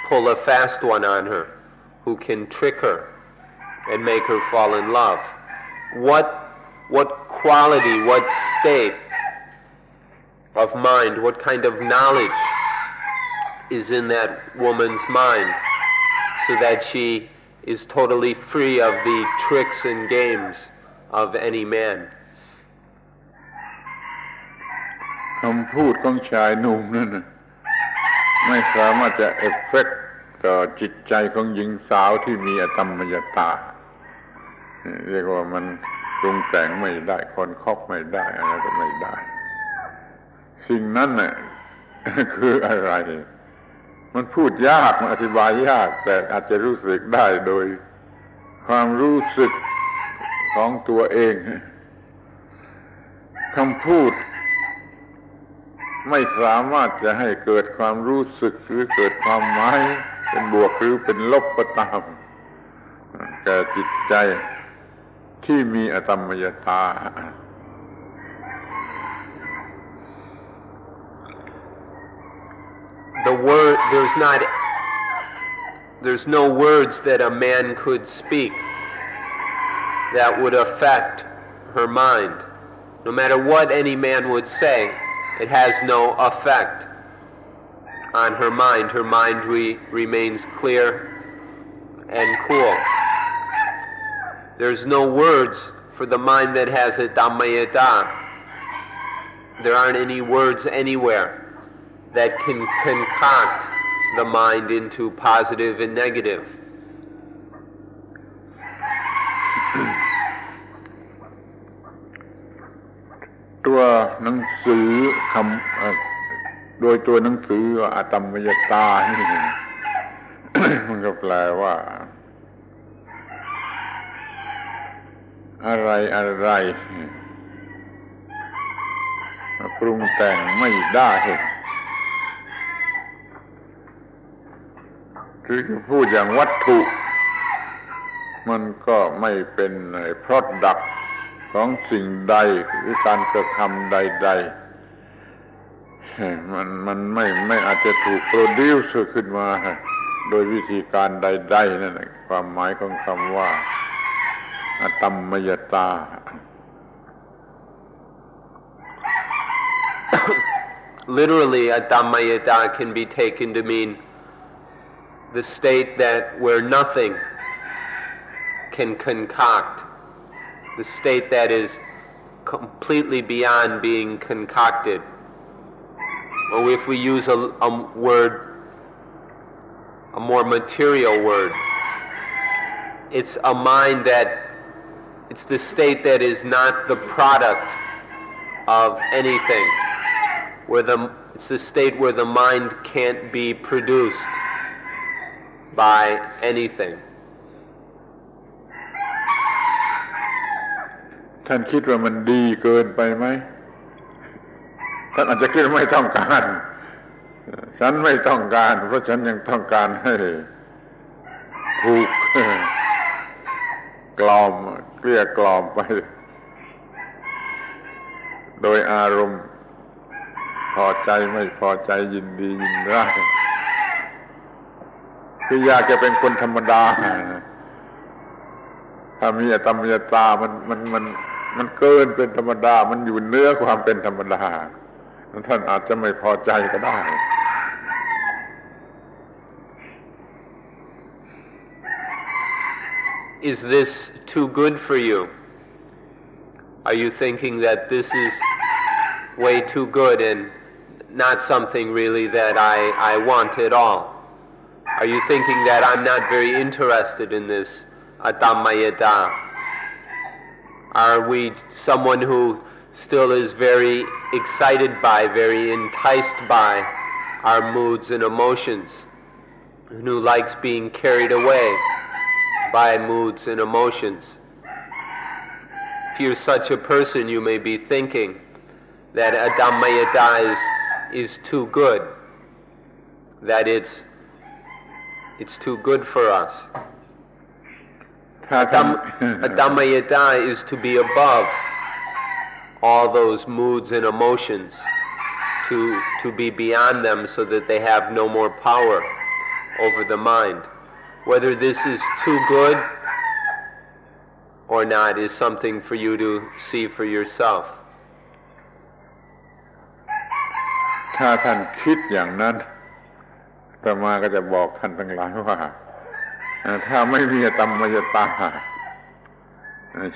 pull a fast one on her, who can trick her and make her fall in love. What quality, what state of mind, what kind of knowledge is in that woman's mind, so that she is totally free of the tricks and games of any man. คำพูดของชายหนุ่มนั่นไม่สามารถจะเอฟเฟกต์ต่อจิตใจของหญิงสาวที่มีอตมยตาเรียกว่ามันปรุงแต่งไม่ได้คนครอบไม่ได้อะไรก็ไม่ได้สิ่งนั้นน่ะคืออะไรมันพูดยากมันอธิบายยากแต่อาจจะรู้สึกได้โดยความรู้สึกของตัวเองคำพูดไม่สามารถจะให้เกิดความรู้สึกหรือเกิดความหมายเป็นบวกหรือเป็นลบก็ตามแก่จิตใจที่มีอตมยตาThe word, there's no words that a man could speak that would affect her mind. No matter what any man would say, it has no effect on her mind. Her mind remains clear and cool. There's no words for the mind that has a dhammayata. There aren't any words anywhere that can concoct the mind into positive and negative. ตัวหนังสือโดยตัวหนังสืออตมยตานี่ มันก็แปลว่า อะไรปรุงแต่งไม่ได้คือพูดอย่างวัตถุมันก็ไม่เป็น product ของสิ่งใดหรือการกระทำใดๆมันไม่อาจจะถูก produce ขึ้นมาโดยวิธีการใดๆนั่นแหละความหมายของคำว่าอตัมมยตาLiterally, Adammayata can be taken to mean the state where nothing can concoct, the state that is completely beyond being concocted. Or if we use a word, a more material word, it's a mind it's the state that is not the product of anything. It's the state where the mind can't be produced by anything. ท่านคิดว่ามันดีเกินไปไหมท่านอาจจะคิดว่าไม่ต้องการฉันไม่ต้องการเพราะฉันยังต้องการให้ถูกกล่อมเกลี้ยกล่อมไปโดยอารมณ์พอใจไม่พอใจยินดียินร้ายคืออยากจะเป็นคนธรรมดาถ้ามีอตัมมยตามันเกินเป็นธรรมดามันอยู่เหนือความเป็นธรรมดาท่านอาจจะไม่พอใจก็ได้ Is this too good for you? Are you thinking that this is way too good and not something really that I want at all? Are you thinking that I'm not very interested in this Adammayata? Are we someone who still is very excited by, very enticed by our moods and emotions, and who likes being carried away by moods and emotions? If you're such a person, you may be thinking that Adammayata is too good, that it's too good for us. Adammayata is to be above all those moods and emotions, to be beyond them so that they have no more power over the mind. Whether this is too good or not is something for you to see for yourself. ถ้าท่านคิดอย่างนั้นอาตมาก็จะบอกท่านทั้งหลายว่าถ้าไม่มีอตัมมยตา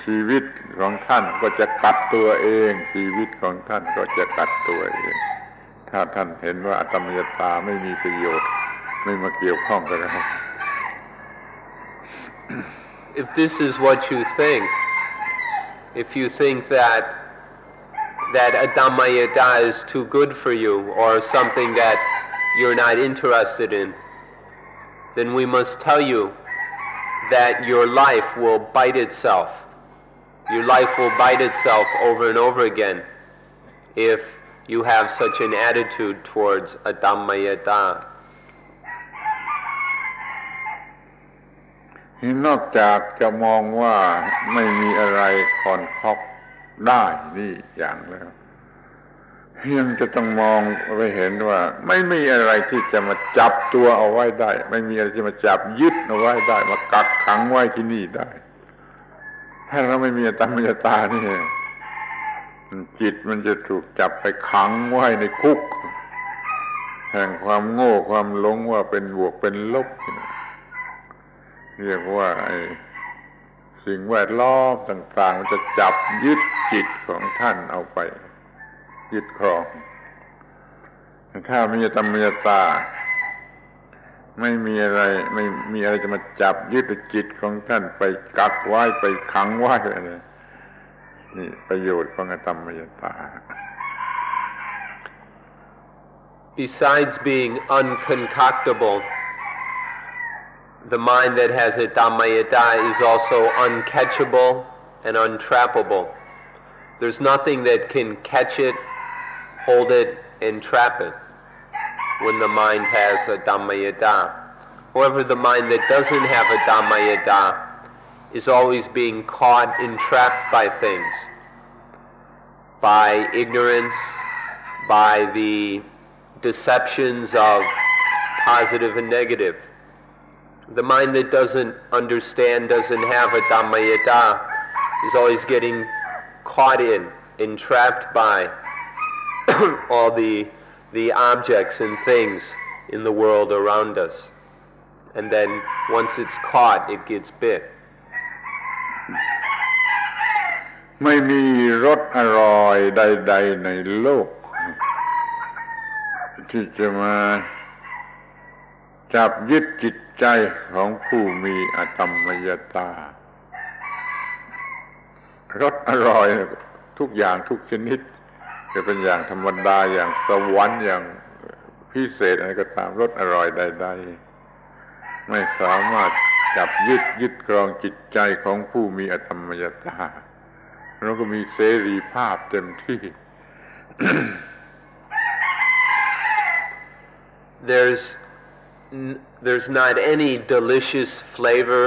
ชีวิตของท่านก็จะกัดตัวเองชีวิตของท่านก็จะกัดตัวเองถ้าท่านเห็นว่าอตัมมยตาไม่มีประโยชน์ไม่มาเกี่ยวข้องกับเรา If this is what you think, if you think that Adammayata is too good for you or something that you're not interested in, then we must tell you that your life will bite itself. Your life will bite itself over and over again if you have such an attitude towards Adammayata. นอกจากจะมองว่าไม่มีอะไรคอนคอกได้นี่อย่างแล้วยังจะต้องมองไปเห็นว่าไม่มีอะไรที่จะมาจับตัวเอาไว้ได้ไม่มีอะไรที่มาจับยึดเอาไว้ได้มากักขังไว้ที่นี่ได้ถ้าเราไม่มีอตัมมยตานี่จิตมันจะถูกจับไปขังไว้ในคุกแห่งความโง่ความหลงว่าเป็นบวกเป็นลบเรียกว่าสิ่งแวดล้อมต่างๆมันจะจับยึดจิตของท่านเอาไปยึดครองถ้ามีอตัมมยตาไม่มีอะไรจะมาจับยึดจิตของท่านไปกักไว้ไปขังไว้อะไรนี่ประโยชน์ของอตัมมยตา Besides being unconcoctable, the mind that has Adammayata is also uncatchable and untrappable. There's nothing that can catch it, hold it, and trap it when the mind has a Dhammayada. However, the mind that doesn't have a Dhammayada is always being caught, entrapped by things, by ignorance, by the deceptions of positive and negative. The mind that doesn't understand, doesn't have a Dhammayada, is always getting caught in, entrapped by all the objects and things in the world around us. And then once it's caught, it gets bit. ไม่มีรสอร่อยใดๆในโลกที่จะมาจับยึดจิตใจของผู้มีอธรรมยตารสอร่อยทุกอย่างทุกชนิดจะเป็นอย่างธรรมดาอย่างสวรรค์อย่างพิเศษอะไรก็ตามรสอร่อยใดๆไม่สามารถจับยึดครองจิตใจของผู้มีอธรรมยตาเราก็มีเสรีภาพเต็มที่ There's not any delicious flavor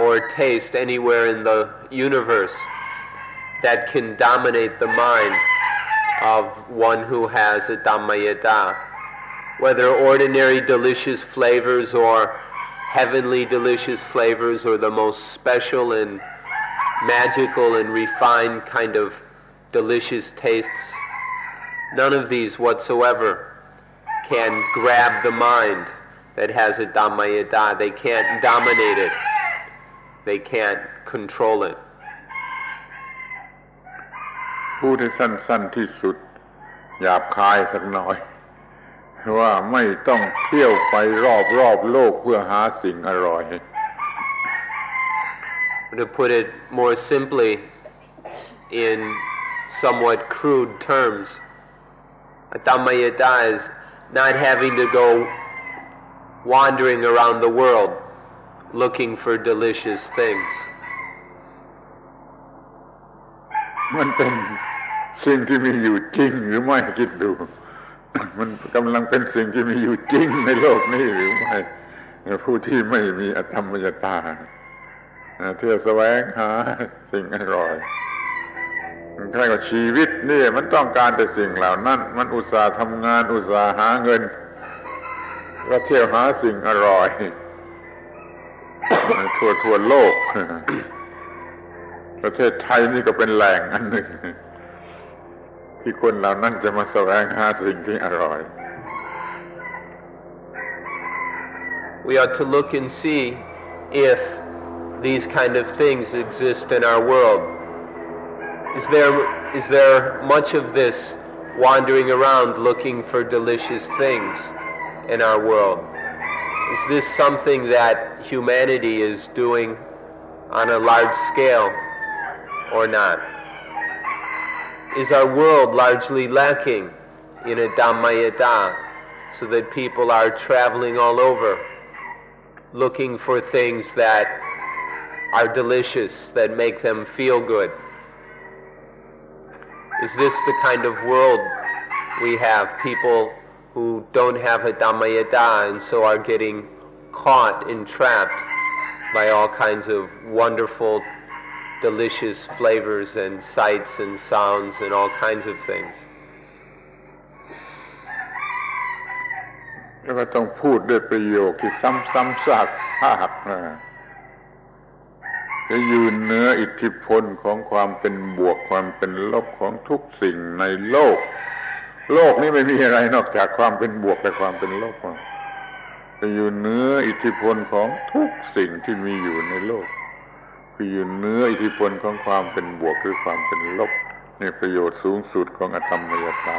or taste anywhere in the universe that can dominate the mind of one who has a Dhammayada. Whether ordinary delicious flavors or heavenly delicious flavors or the most special and magical and refined kind of delicious tastes, none of these whatsoever can grab the mind that has a Dhammayada. They can't dominate it. They can't control it. พูดให้สั้นๆที่สุดหยาบคายสักหน่อยว่าไม่ต้องเที่ยวไปรอบโลกเพื่อหาสิ่งอร่อย To put it more simply, in somewhat crude terms, a Dhammayada is not having to go wandering around the world looking for delicious things. มันเป็นสิ่งที่มีอยู่จริงหรือไม่คิดดู มันกำลังเป็นสิ่งที่มีอยู่จริงในโลกนี้หรือไม่ผู้ที่ไม่มีอธรรมยตาเที่ยวแสวงหาสิ่งอร่อยใครก็ชีวิตนี่มันต้องการแต่สิ่งเหล่านั้นมันอุตส่าห์ทำงานอุตส่าห์หาเงินก็เที่ยวหาสิ่งอร่อยทั่วโลกประเทศไทยนี่ก็เป็นแหล่งอันหนึ่งที่คนเหล่านั้นจะมาแสวงหาสิ่งที่อร่อย We ought to look and see if these kind of things exist in our world. Is there much of this wandering around looking for delicious things in our world? Is this something that humanity is doing on a large scale or not? Is our world largely lacking in a Dhammayada so that people are traveling all over looking for things that are delicious, that make them feel good? Is this the kind of world we have? People who don't have a Dhammayada and so are getting caught, entrapped by all kinds of wonderful, delicious flavors and sights and sounds and all kinds of things. แล้วก็ต้องพูดด้วยประโยคที่ซ้ำๆซากจะยืนเหนืออิทธิพลของความเป็นบวกความเป็นลบของทุกสิ่งในโลกนี้ไม่มีอะไรนอกจากความเป็นบวกและความเป็นลบจะยืนเหนืออิทธิพลของทุกสิ่งที่มีอยู่ในโลกคือยืนเหนืออิทธิพลของความเป็นบวกหรือความเป็นลบนี่ประโยชน์สูงสุดของอธรรมยตา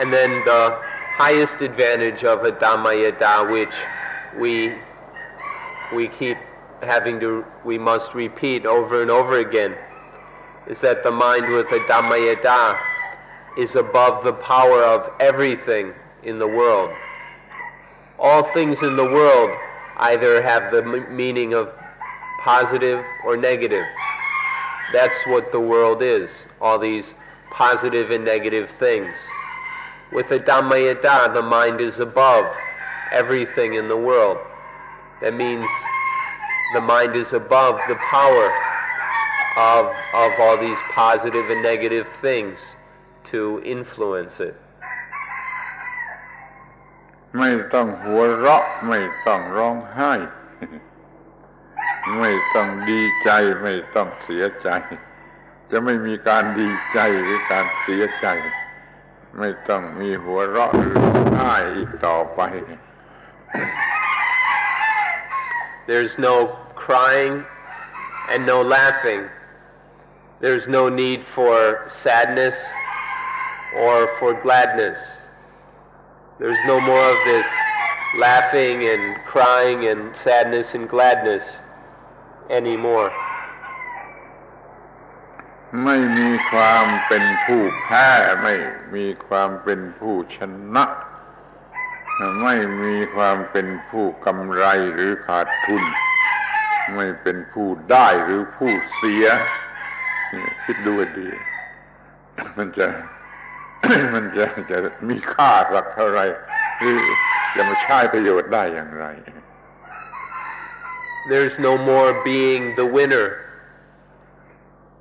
And then the highest advantage of a Dhammayada, which we must repeat over and over again, is that the mind with a Dhammayada is above the power of everything in the world. All things in the world either have the meaning of positive or negative. That's what the world is, all these positive and negative things. With the Dhammayata, the mind is above everything in the world. That means the mind is above the power of all these positive and negative things to influence it. ไม่ต้องหัวเราะไม่ต้องร้องไห้ ไม่ต้องดีใจไม่ต้องเสียใจ จะไม่มีการดีใจหรือการเสียใจ ไม่ต้องมีหัวเราะหรือร้องไห้อีกต่อไป There's no crying and no laughing. There's no need for sadness or for gladness. There's no more of this laughing and crying and sadness and gladness anymore. ไม่มีความเป็นผู้แพ้ไม่มีความเป็นผู้ชนะไม่มีความเป็นผู้กำไรหรือขาดทุนไม่เป็นผู้ได้หรือผู้เสียคิดดูให้ดีมันจะ จะมีค่าสักเท่าไรหรือจะมาใช้ประโยชน์ได้อย่างไร There's no more being the winner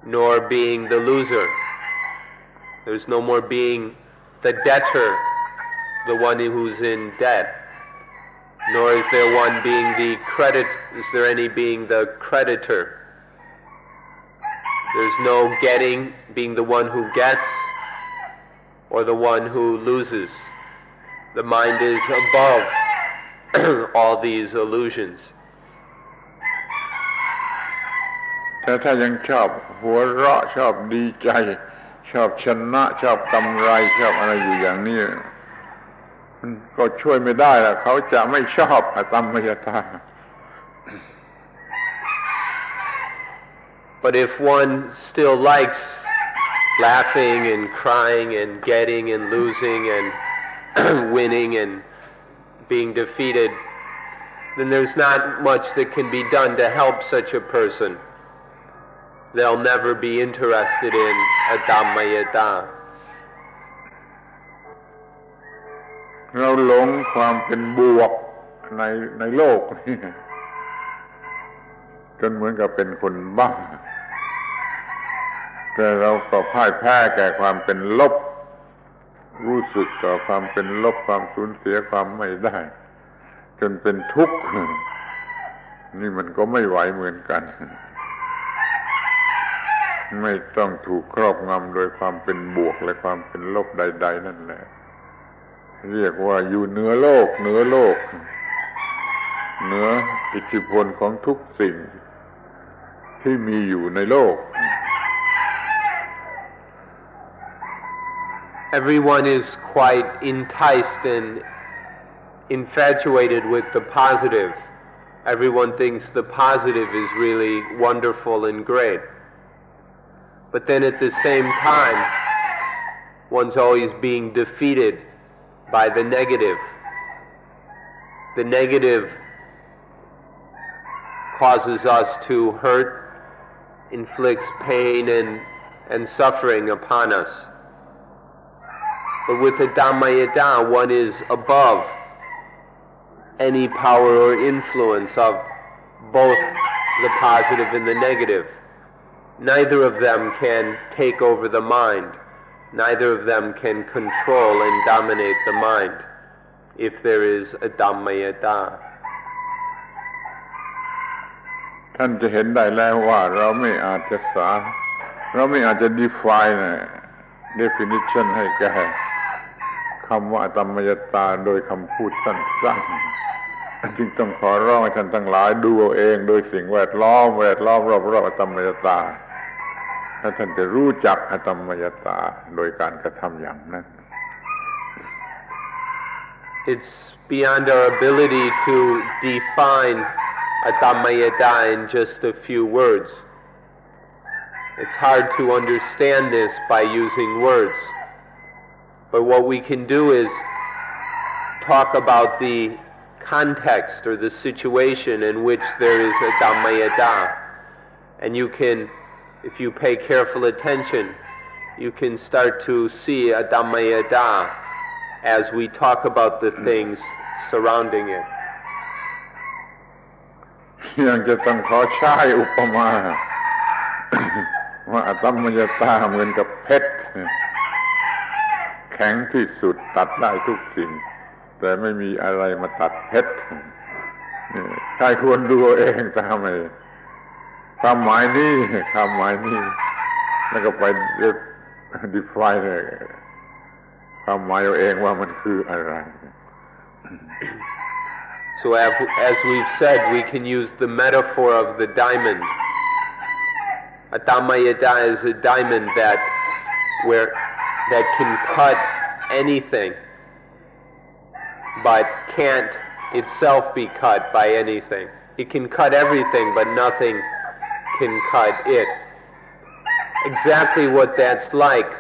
nor being the loser. There's no more being the debtor, the one who's in debt, nor is there one being the is there any being the creditor. There's no being the one who gets or the one who loses. The mind is above all these illusions. แต่ถ้ายังชอบหัวเราะชอบดีใจชอบชนะชอบกำไรชอบอะไรอยู่อย่างนี้ก็ช่วยไม่ได้ล่ะเขาจะไม่ชอบอตัมมยตา But if one still likes laughing and crying and getting and losing and winning and being defeated, then there's not much that can be done to help such a person. They'll never be interested in a Dhammayata. เราหลงความเป็นบวกในโลกนี่จนเหมือนกับเป็นคนบ้าแต่เราก็พ่ายแพ้แก่ความเป็นลบรู้สึกต่อความเป็นลบความสูญเสียความไม่ได้จนเป็นทุกข์นี่มันก็ไม่ไหวเหมือนกันไม่ต้องถูกครอบงำโดยความเป็นบวกและความเป็นลบใดๆนั่นแหละเรียกว่าอยู่เหนือโลกเหนืออิทธิพลของทุกสิ่งที่มีอยู่ในโลก Everyone is quite enticed and infatuated with the positive. Everyone thinks the positive is really wonderful and great. But then at the same time, one's always being defeated by the negative. The negative causes us to hurt, inflicts pain and suffering upon us. But with the Dhammayata, one is above any power or influence of both the positive and the negative. Neither of them can take over the mind. Neither of them can control and dominate the mind if there is a Dhammayata. ท่านจะเห็นได้แล้วว่าเราไม่อาจจะ define definition ให้แก่คำว่าอตัมมยตาโดยคำพูดสั้นๆจึงต้องขอร้องให้ท่านทั้งหลายดูเอาเองโดยสิ่งแวดล้อมรอบๆอตัมมยตาถ้าท่านจะรู้จักอตัมมยตาโดยการกระทำอย่างนั้น It's beyond our ability to define a Dhammayata in just a few words. It's hard to understand this by using words. But what we can do is talk about the context or the situation in which there is a Dhammayata. And you can, if you pay careful attention, you can start to see a Dhammayata as we talk about the things surrounding it. ยังจะต้องขอใช้อุปมา ว่าอตัมมยตาเหมือนกับเพชรแข็งที่สุดตัดได้ทุกสิ่งแต่ไม่มีอะไรมาตัดเพชรใครควรดูเองตามไอ้ความหมายนี้แล้วก็ไป define ความหมายเอาเองว่ามันคืออะไร So as we've said, we can use the metaphor of the diamond. A Dhammayata is a diamond that can cut anything, but can't itself be cut by anything. It can cut everything, but nothing can cut it. Exactly what that's like,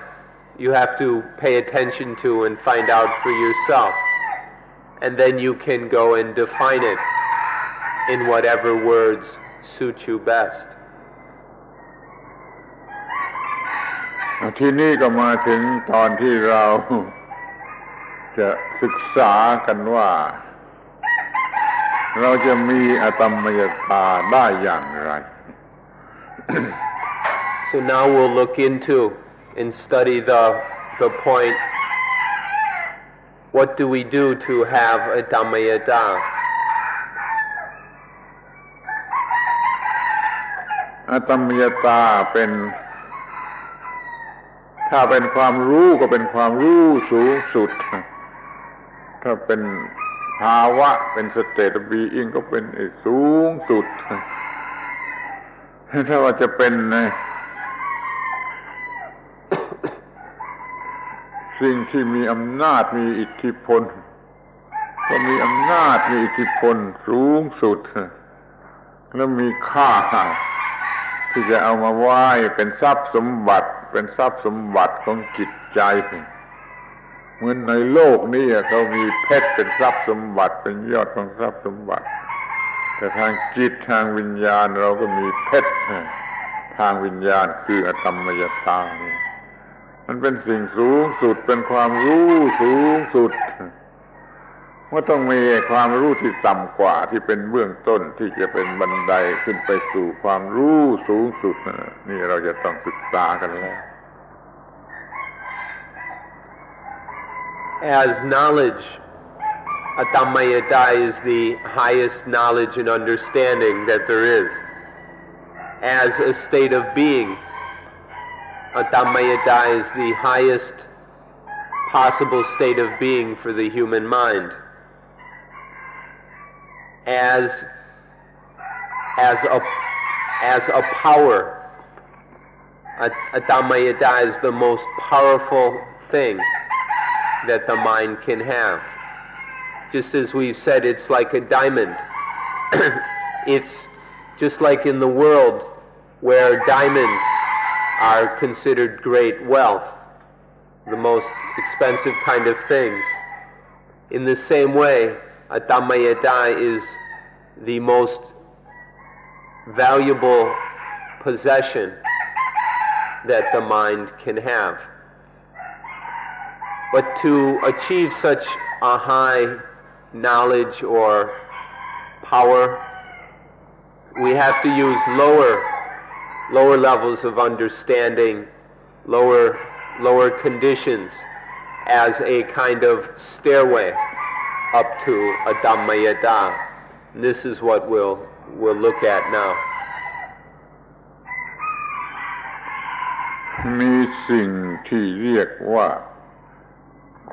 you have to pay attention to and find out for yourself. And then you can go and define it in whatever words suit you best. ทีนี้ก็มาถึงตอนที่เราจะศึกษากันว่าเราจะมีอตัมมยตาได้อย่างไร So now we'll look into and study the point, what do we do to have a Dhammayata? อตัมมยตาเป็นถ้าเป็นความรู้ก็เป็นความรู้สูงสุดถ้าเป็นภาวะเป็นสเตตบีอิงก็เป็นสูงสุดถ้าว่าจะเป็นสิ่งที่มีอำนาจมีอิทธิพลก็มีอำนาจมีอิทธิพลสูงสุดแล้วมีค่าที่จะเอามาไหว้เป็นทรัพย์สมบัติของจิตใจเหมือนในโลกนี้เขามีเพชรเป็นทรัพย์สมบัติเป็นยอดของทรัพย์สมบัติแต่ทางจิตทางวิญญาณเราก็มีเพชรทางวิญญาณคืออตัมมยตามันเป็นสิ่งสูงสุดเป็นความรู้สูงสุดว่าต้องมีความรู้ที่ต่ำกว่าที่เป็นเบื้องต้นที่จะเป็นบันไดขึ้นไปสู่ความรู้สูงสุดนี่เราจะต้องศึกษากันแล้ว As knowledge, a Dhammayata is the highest knowledge and understanding that there is. As a state of being, a Dhammayata is the highest possible state of being for the human mind. As a power, a Dhammayata is the most powerful thing that the mind can have. Just as we've said, it's like a diamond. It's just like in the world where diamonds are considered great wealth, the most expensive kind of things. In the same way, a Dhammayata is the most valuable possession that the mind can have. But to achieve such a high knowledge or power, we have to use lower levels of understanding, lower conditions as a kind of stairway up to a Dhammayata. And this is what we'll look at now. มีสิ่งที่เรียกว่า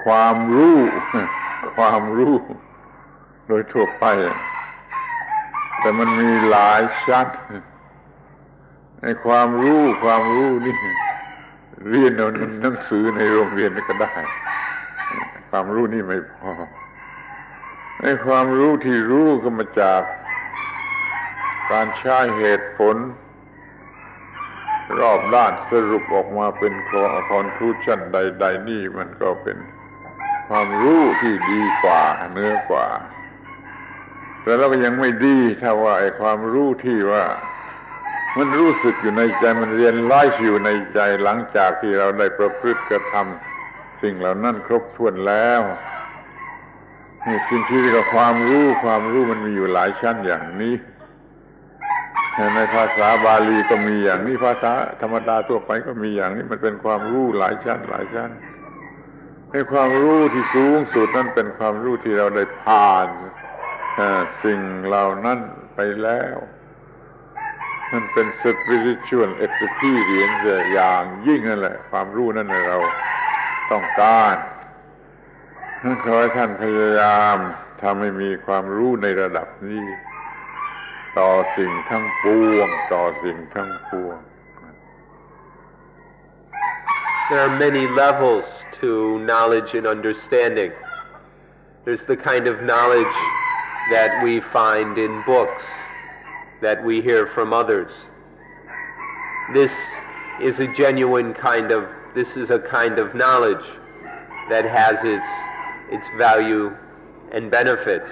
ความรู้โดยทั่วไปแต่มันมีหลายชั้นในความรู้นี่เรียนเอาหนังสือในโรงเรียนก็ได้ความรู้นี่ไม่พอในความรู้ที่รู้ก็มาจากการใช้เหตุผลรอบด้านสรุปออกมาเป็นconclusion ใดๆนี่มันก็เป็นความรู้ที่ดีกว่าเหนือกว่า แต่เราก็ยังไม่ดีถ้าว่าไอ้ความรู้ที่ว่ามันรู้สึกอยู่ในใจมันเรียนรู้อยู่ในใจหลังจากที่เราได้ประพฤติกระทำสิ่งเหล่านั้นครบถ้วนแล้วนี่สิ่งที่เรียกว่าความรู้มันมีอยู่หลายชั้นอย่างนี้ในภาษาบาลีก็มีอย่างนี้ภาษาธรรมดาทั่วไปก็มีอย่างนี้มันเป็นความรู้หลายชั้นให้ความรู้ที่สูงสุดนั้นเป็นความรู้ที่เราได้ผ่านสิ่งเหล่านั้นไปแล้วมันเป็น spiritual experience อย่างยิ่งนั่นแหละความรู้นั่นเราต้องการขอให้ท่านพยายามทำให้มีความรู้ในระดับนี้ต่อสิ่งทั้งปวงThere are many levels to knowledge and understanding. There's the kind of knowledge that we find in books, that we hear from others. This is a kind of knowledge that has its value and benefits.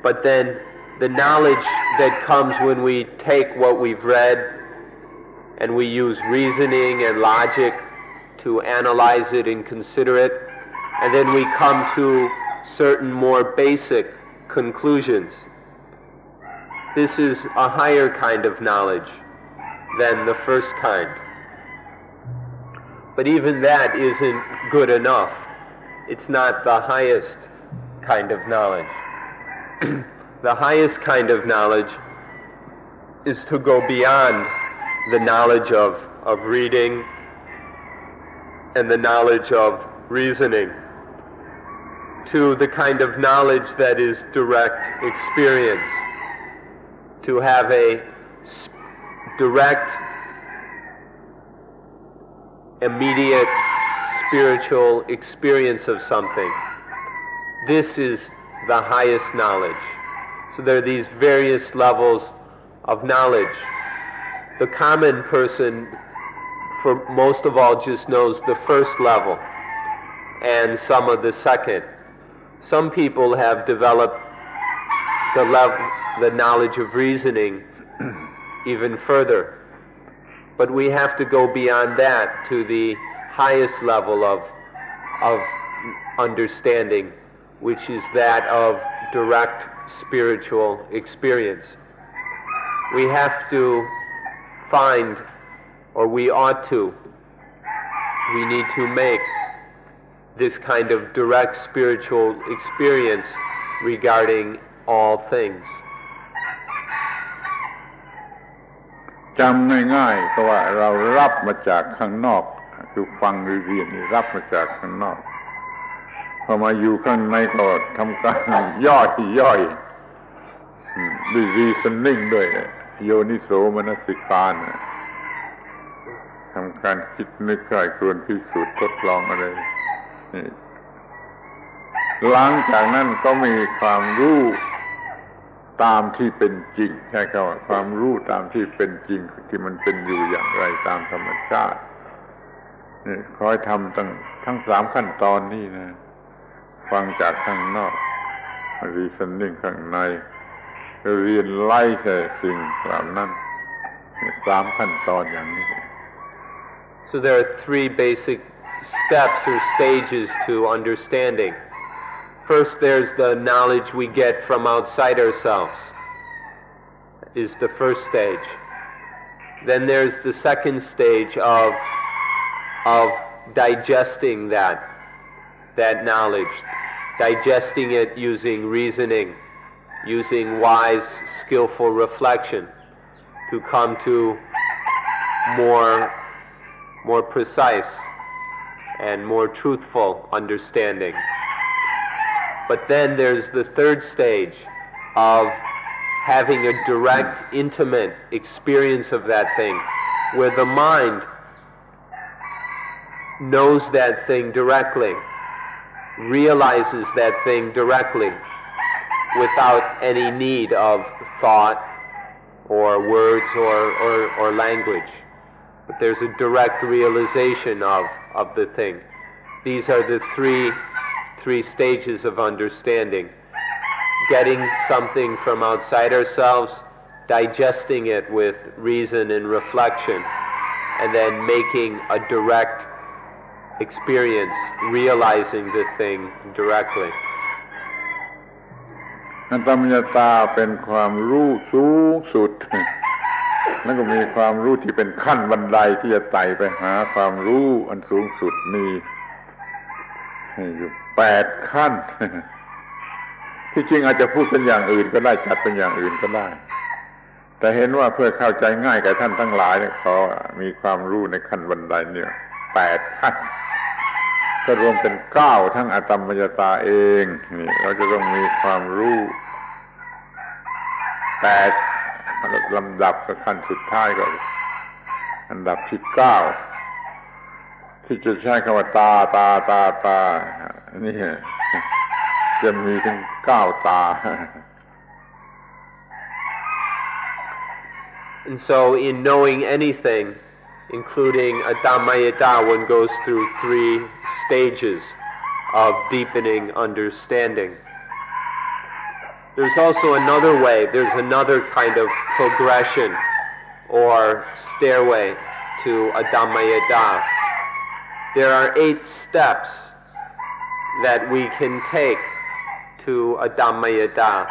But then the knowledge that comes when we take what we've read and we use reasoning and logic to analyze it and consider it, and then we come to certain more basic conclusions. This is a higher kind of knowledge than the first kind. But even that isn't good enough. It's not the highest kind of knowledge. The highest kind of knowledge is to go beyond the knowledge of reading and the knowledge of reasoning to the kind of knowledge that is direct experience, to have a direct, immediate spiritual experience of something. This is the highest knowledge. So there are these various levels of knowledge. The common person, for most of all, just knows the first level and some of the second. Some people have developed the knowledge of reasoning even further. But we have to go beyond that to the highest level of understanding, which is that of direct spiritual experience. We have to find, or we need to make this kind of direct spiritual experience regarding all things. จำง่ายๆก็ว่าเรารับมาจากข้างนอกคือฟังหรือเรียนนี่รับมาจากข้างนอกพอมาอยู่ข้างในก็ทำการย่อยด้วย reasoning ด้วยโยนิโสมนสิการทำการคิดนึกใคร่ครวญพิสูจน์ทดลองอะไรนี่หลังจากนั้นก็มีความรู้ตามที่เป็นจริงใช่ครับความรู้ตามที่เป็นจริงที่มันเป็นอยู่อย่างไรตามธรรมชาตินี่คอยทำทั้ง3ขั้นตอนนี้นะฟังจากข้างนอก reasoning ข้างในเรียนไล่แต่สิ่งเหล่านั้น3ขั้นตอนอย่างนี้ So there are 3 basic steps or stages to understanding. First, there's the knowledge we get from outside ourselves, is the first stage. Then there's the second stage of digesting that knowledge, digesting it using reasoning, using wise, skillful reflection to come to more precise and more truthful understanding. But then there's the third stage of having a direct, intimate experience of that thing, where the mind knows that thing directly, realizes that thing directly, without any need of thought or words or language. But there's a direct realization of the thing. These are the three stages of understanding. getting something from outside ourselves, digesting it with reason and reflection, and then making a direct experience, realizing the thing directly. อัตตมยตาเป็นความรู้สูงสุดแล้วก็มีความรู้ที่เป็นขั้นบันไดที่จะไต่ไปหาความรู้อันสูงสุดมีอยู่8 ขั้น ที่จริงอาจจะพูดเป็นอย่างอื่นก็ได้จัดเป็นอย่างอื่นก็ได้แต่เห็นว่าเพื่อเข้าใจง่ายแก่ท่านทั้งหลายขอมีความรู้ในขั้นบันไดเนี่ย8 ขั้นก็รวมเป็น9ทั้งอตมยตาเองนี่เราจะต้องมีความรู้8ลำดับกับขั้นสุดท้ายก็อันดับที่9ที่จะใช้คำว่าตานี่จะมีถึง9 ตา And so in knowing anything, including Adammayata, one goes through 3 stages of deepening understanding. There's also another way, there's another kind of progression or stairway to Adammayata. There are 8 steps that we can take to Adammayata.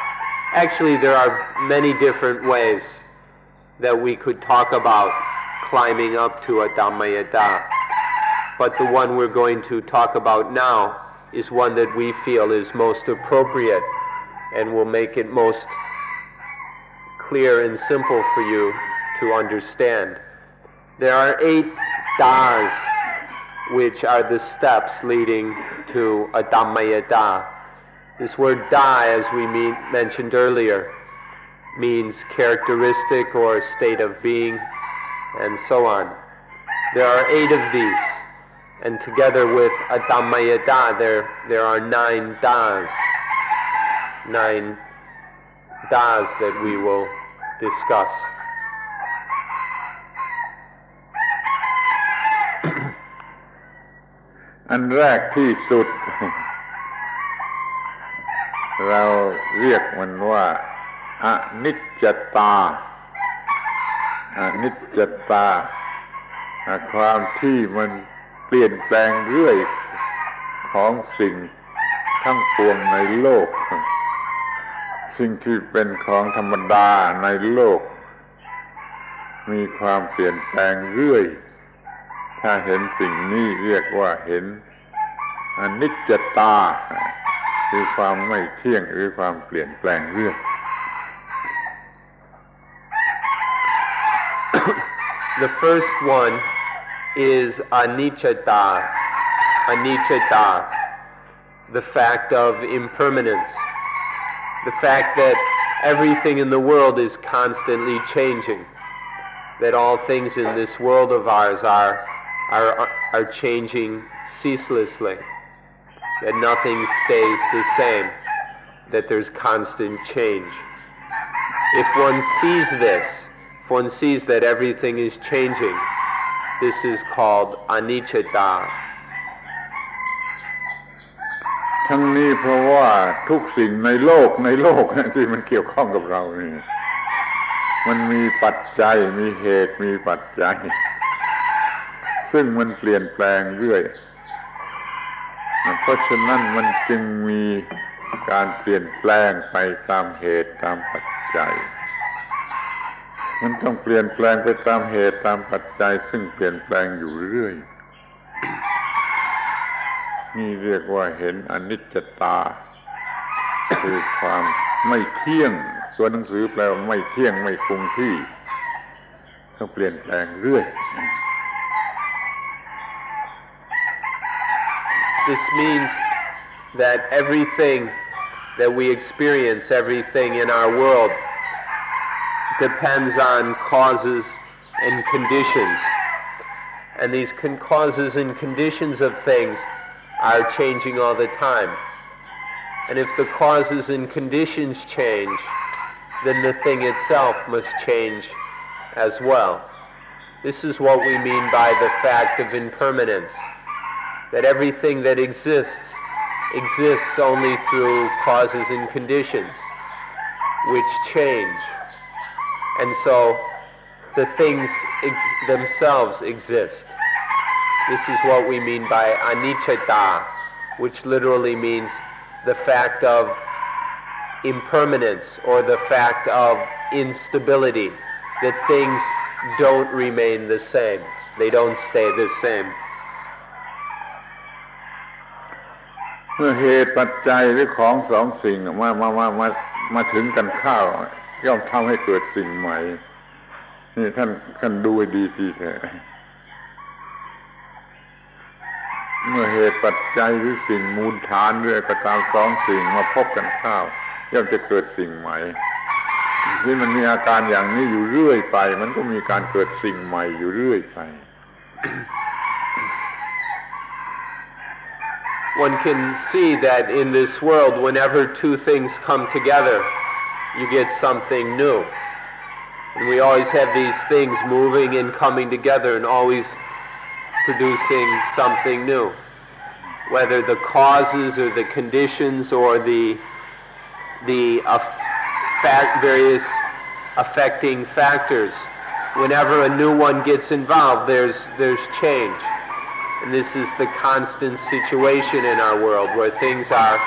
Actually, there are many different ways that we could talk about climbing up to Adammayata. But the one we're going to talk about now is one that we feel is most appropriate and will make it most clear and simple for you to understand. There are 8 das, which are the steps leading to Adammayata. This word da, as we mentioned earlier, means characteristic or state of being, and so on. There are 8 of these, and together with Adammayata there are 9 das. 9 das that we will discuss. อันแรกที่สุด เราเรียกมันว่าอนิจจตาความที่มันเปลี่ยนแปลงเรื่อยของสิ่งทั้งปวงในโลกสิ่งที่เป็นของธรรมดาในโลกมีความเปลี่ยนแปลงเรื่อยถ้าเห็นสิ่งนี้เรียกว่าเห็นอนิจจตาคือความไม่เที่ยงหรือความเปลี่ยนแปลงเรื่อย The first one is anicca, the fact of impermanence, the fact that everything in the world is constantly changing, that all things in this world of ours are changing ceaselessly, that nothing stays the same, that there's constant change. If one sees this, if one sees that everything is changing, this is called anicca. ทั้งนี้เพราะว่าทุกสิ่งในโลกที่มันเกี่ยวข้องกับเรานี่มันมีปัจจัยมีเหตุมีปัจจัยซึ่งมันเปลี่ยนแปลงเรื่อยเพราะฉะนั้นมันจึงมีการเปลี่ยนแปลงไปตามเหตุตามปัจจัยมันต้องเปลี่ยนแปลงไปตามเหตุตามปัจจัยซึ่งเปลี่ยนแปลงอยู่เรื่อยนี่เรียกว่าเห็นอนิจจตาคือความไม่เที่ยงตัวหนังสือแปลว่าไม่เที่ยงไม่คงที่ต้องเปลี่ยนแปลงเรื่อย This means that everything that we experience, everything in our world, depends on causes and conditions. And these causes and conditions of things are changing all the time. And if the causes and conditions change, then the thing itself must change as well. This is what we mean by the fact of impermanence, that everything that exists exists only through causes and conditions, which change. And so the things themselves exist. This is what we mean by anicca, which literally means the fact of impermanence or the fact of instability, that things don't remain the same. They don't stay the same. เมื่อเหตุปัจจัยหรือของสองสิ่งมาถึงกันข้าวย่อมทำให้เกิดสิ่งใหม่นี่ท่านดูให้ดีทีเถอะเมื่อเหตุปัจจัยหรือสิ่งมูลฐานด้วยก็ตามสองสิ่งมาพบกันข้าวย่อมจะเกิดสิ่งใหม่ที่มันมีอาการอย่างนี้อยู่เรื่อยไปมันก็มีการเกิดสิ่งใหม่อยู่เรื่อยไป One can see that in this world, whenever two things come together, you get something new. And we always have these things moving and coming together and always producing something new. Whether the causes or the conditions or the various affecting factors, whenever a new one gets involved, there's change. And this is the constant situation in our world, where things are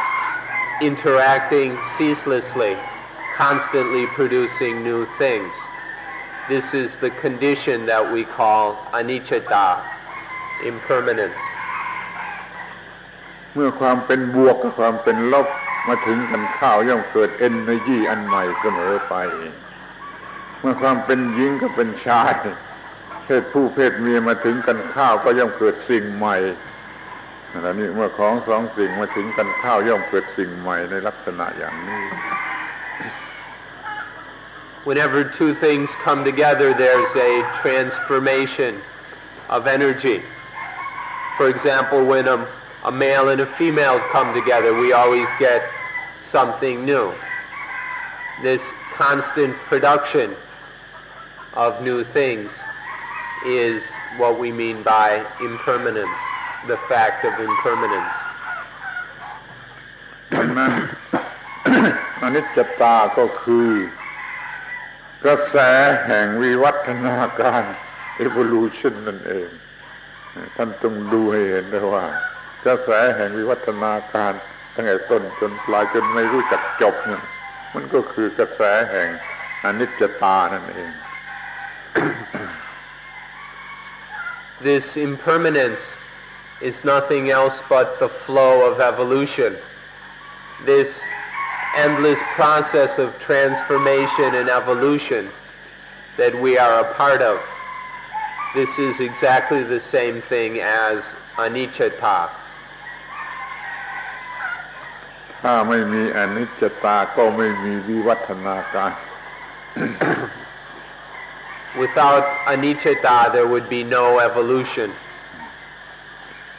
interacting ceaselessly, constantly producing new things. This is the condition that we call anicca, impermanence. เมื่อความเป็นบวกกับความเป็นลบมาถึงกันข้าวย่อมเกิด energy อันใหม่เสมอไปเมื่อความเป็นหญิงกับเป็นชายเพศผู้เพศเมียมาถึงกันข้าวก็ย่อมเกิดสิ่งใหม่แล้วนี่เมื่อของสองสิ่งมาถึงกันข้าวย่อมเกิดสิ่งใหม่ในลักษณะอย่างนี้ Whenever two things come together, there's a transformation of energy. For example, when a male and a female come together, we always get something new. This constant production of new things is what we mean by impermanence, the fact of impermanence. ดังนั้น อนิจจตาก็คือกระแสแห่งวิวัฒนาการ evolution นั่นเองท่านต้องดูให้เห็นด้วยว่ากระแสแห่งวิวัฒนาการตั้งแต่ต้นจนปลายจนไม่รู้จักจบเนี่ยมันก็คือกระแสแห่งอนิจจตานั่นเอง This impermanence is nothing else but the flow of evolution. This endless process of transformation and evolution that we are a part of. This is exactly the same thing as anicca. ถ้าไม่มีอนิจจตาก็ไม่มีวิวัฒนาการ Without anicca, there would be no evolution.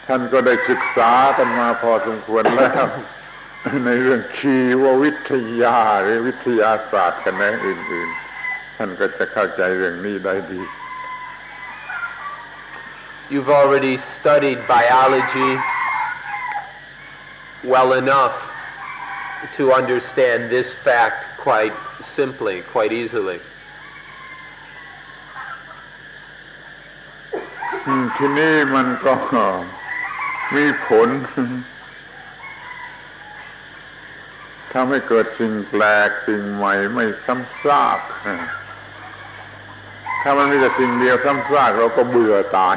ท่านก็ได้ศึกษากันมาพอสมควรแล้ว ในเรื่องชีววิทยาหรือวิทยาศาสตร์แขนงอื่นๆท่านก็จะเข้าใจเรื่องนี้ได้ดี You've already studied biology well enough to understand this fact quite simply, quite easily. ทีนี้มันก็มีผลทำให้เกิดสิ่งแปลกสิ่งใหม่ไม่ซ้ำซากถ้ามันมีแต่สิ่งเดียวซ้ำซากเราก็เบื่อตาย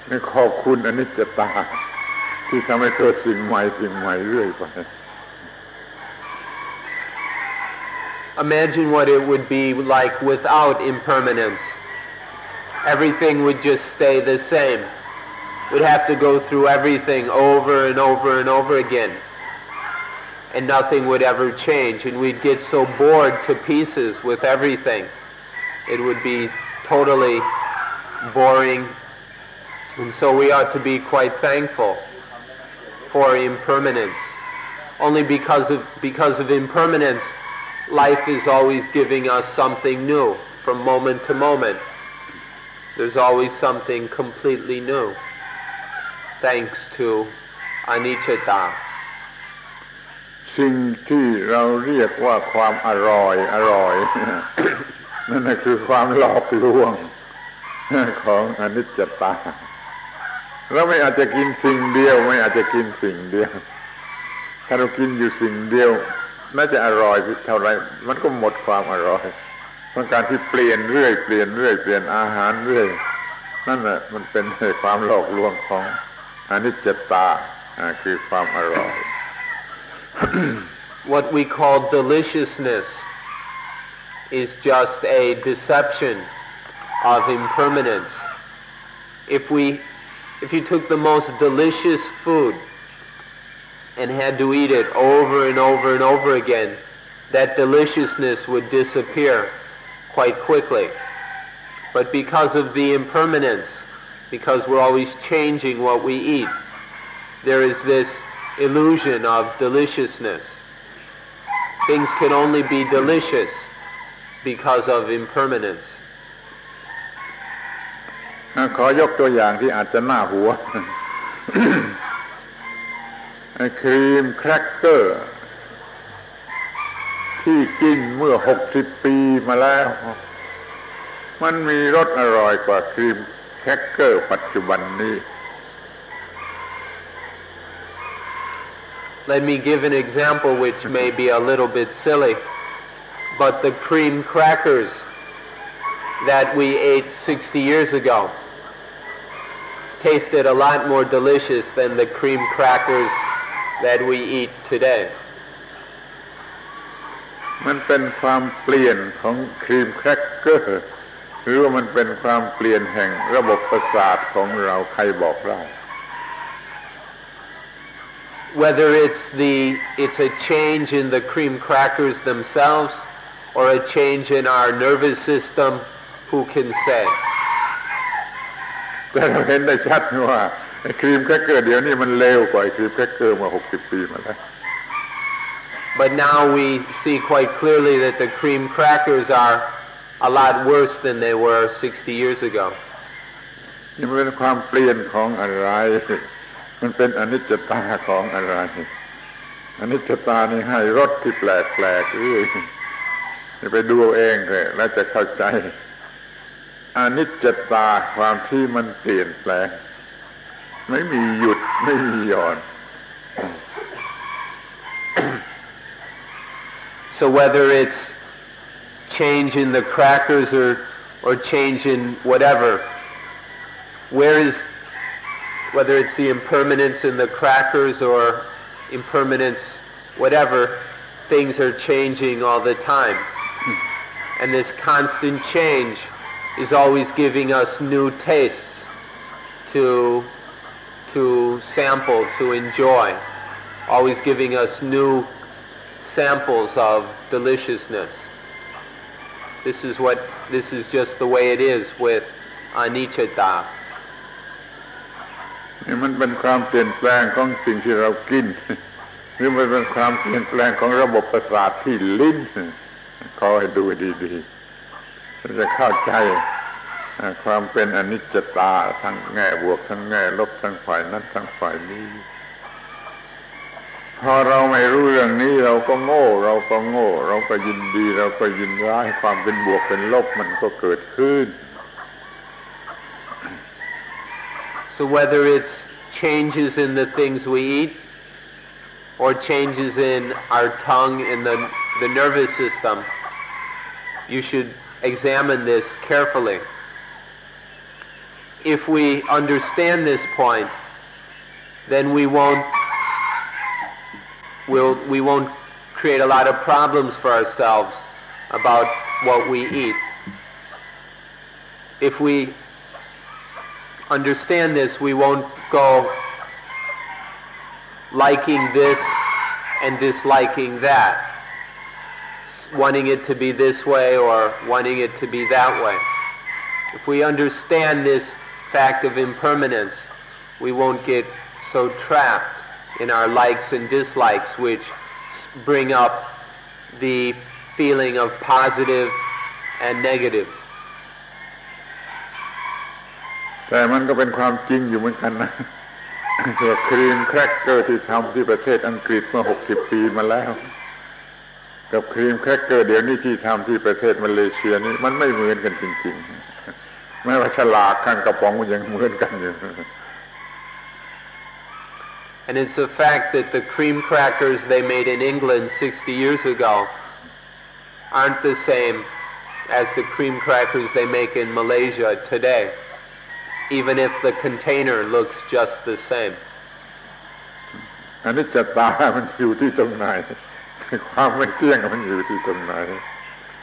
นี่ขอบคุณอนิจจตาที่ทำให้เกิดสิ่งใหม่เรื่อยไป Imagine what it would be like without impermanence. Everything would just stay the same. We'd have to go through everything over and over and over again. And nothing would ever change. And we'd get so bored to pieces with everything. It would be totally boring. And so we ought to be quite thankful for impermanence. Only because of impermanence, life is always giving us something new from moment to moment. There's always something completely new, thanks to anicca สิ่งที่เราเรียกว่าความอร่อย นั่นคือความหลอกลวงของอนิจจตาเราไม่อาจจะกินสิ่งเดียวไม่อาจจะกินสิ่งเดียวถ้าเรากินอยู่สิ่งเดียวแม้จะอร่อยเท่าไรมันก็หมดความอร่อยเพราะการที่เปลี่ยนเรื่อยเปลี่ยนอาหารเรื่อยนั่นแหละมันเป็นความหลอกลวงของอนิจจตาคือความอร่อย What we call deliciousness is just a deception of impermanence. If you took the most delicious food and had to eat it over and over again, that deliciousness would disappear quite quickly. But because of the impermanence, because we're always changing what we eat, there is this illusion of deliciousness. Things can only be delicious because of impermanence. ขอยกตัวอย่างที่อาจจะน่าหัว ครีมแครกเกอร์ที่กินเมื่อ60 ปีมาแล้วมันมีรสอร่อยกว่าครีมแครกเกอร์ปัจจุบันนี้ Let me give an example which may be a little bit silly, but the cream crackers that we ate 60 years ago tasted a lot more delicious than the cream crackers that we eat today. มันเป็นความเปลี่ยนของครีมแครกเกอร์หรือว่ามันเป็นความเปลี่ยนแห่งระบบประสาทของเราใครบอกได้ Whether it's a change in the cream crackers themselves or a change in our nervous system, who can say? แต่เราเห็นได้ชัดว่าไอ้ครีมแครกเกอร์เดี๋ยวนี้มันเลวกว่าไอ้ครีมแครกเกอร์เมื่อ60 ปีมาแล้ว But now we see quite clearly that the cream crackers are a lot worse than they were 60 years ago. นี่มันเป็นความเปลี่ยนของอะไรมันเป็นอนิจจตาของอะไรอนิจจตานี่ให้รสที่แปลกไปดูเองเลยแล้วจะเข้าใจอนิจจตาความที่มันเปลี่ยนแปลงไม่มีหยุดไม่มีหย่อน So whether it's change in the crackers or change in whatever, whether it's the impermanence in the crackers or impermanence whatever, things are changing all the time. And this constant change is always giving us new tastes to sample, to enjoy, always giving us new samples of deliciousness. This is just the way it is with anicca. นี่มันเป็นความเปลี่ยนแปลงของสิ่งที่เรากินหรือมันเป็นความเปลี่ยนแปลงของระบบประสาทที่ลิ้นขอให้ดูดีๆจะเข้าใจความเป็นอนิจจตาทั้งแง่บวกทั้งแง่ลบทั้งฝ่ายนั้นทั้งฝ่ายนี้พอเราไม่รู้เรื่องนี้เราก็โง่เราก็ยินดีเราก็ยินร้ายความเป็นบวกเป็นลบมันก็เกิดขึ้น So whether it's changes in the things we eat or changes in our tongue and the nervous system, you should examine this carefully. If we understand this point, then we won't create a lot of problems for ourselves about what we eat. If we understand this, we won't go liking this and disliking that, wanting it to be this way or wanting it to be that way. If we understand this fact of impermanence, we won't get so trapped in our likes and dislikes, which bring up the feeling of positive and negative. แต่มันก็เป็นความจริงอยู่เหมือนกันนะ ตัวครีมแครกเกอร์ที่ทำที่ประเทศอังกฤษเมื่อ60 ปีมาแล้วกับครีมแครกเกอร์เดี๋ยวนี้ที่ทำที่ประเทศมาเลเซียนี่มันไม่เหมือนกันจริงๆแม้ว่าฉลากข้างกระป๋องมันยังเหมือนกันอยู่ And it's a fact that the cream crackers they made in England 60 years ago aren't the same as the cream crackers they make in Malaysia today, even if the container looks just the same. อันนี้จะตามันอยู่ที่ตรงไหนความไม่เที่ยงมันอยู่ที่ตรงไหน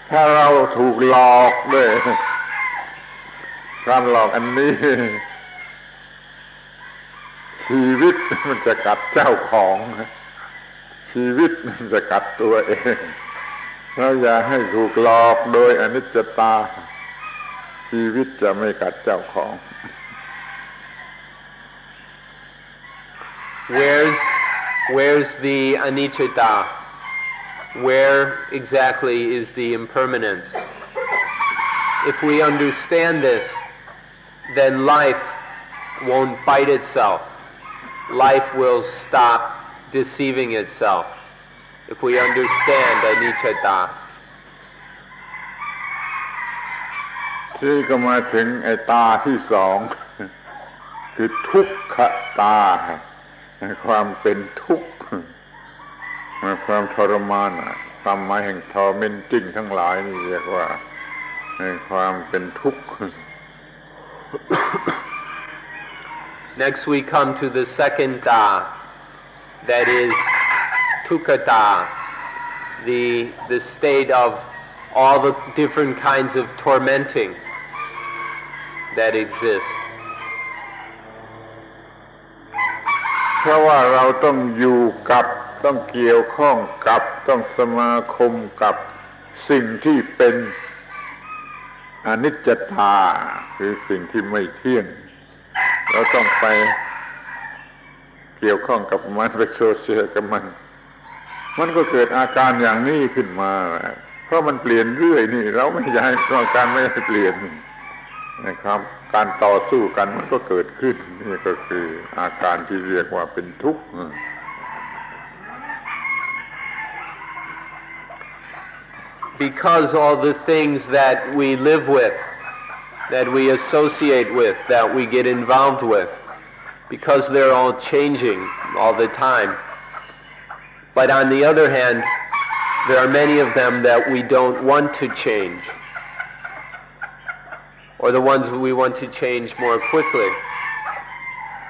ถ้าเราถูกหลอกด้วยความหลอกอันนี้ชีวิตมันจะกัดเจ้าของชีวิตมันจะกัดตัวเองเราอย่าให้ถูกหลอกโดยอนิจจตาชีวิตจะไม่กัดเจ้าของ Where's the anicca? Where exactly is the impermanence? If we understand this, then life won't bite itself. Life will stop deceiving itself. If we understand anicca. ที่ก็มาถึงไอ้ตาที่สองคือทุกขตาความเป็นทุกข์ความทรมานความหมายแห่งtormentingทั้งหลายนี่เรียกว่าความเป็นทุกข์ Next we come to the second ta, that is tukkata, the state of all the different kinds of tormenting that exist. เพราะว่าเราต้องอยู่กับต้องเกี่ยวข้องกับต้องสมาคมกับสิ่งที่เป็นอนิจจตาคือสิ่งที่ไม่เที่ยงเราต้องไปเกี่ยวข้องกับมันไปโซเชียลกับมันก็เกิดอาการอย่างนี้ขึ้นมาเพราะมันเปลี่ยนเรื่อยนี่เราไม่อยากให้การไม่ให้เปลี่ยนนะครับการต่อสู้กันมันก็เกิดขึ้นนี่ก็คืออาการที่เรียกว่าเป็นทุกข์ Because all the things that we live with, that we associate with, that we get involved with, because they're all changing all the time. But on the other hand, there are many of them that we don't want to change, or the ones we want to change more quickly.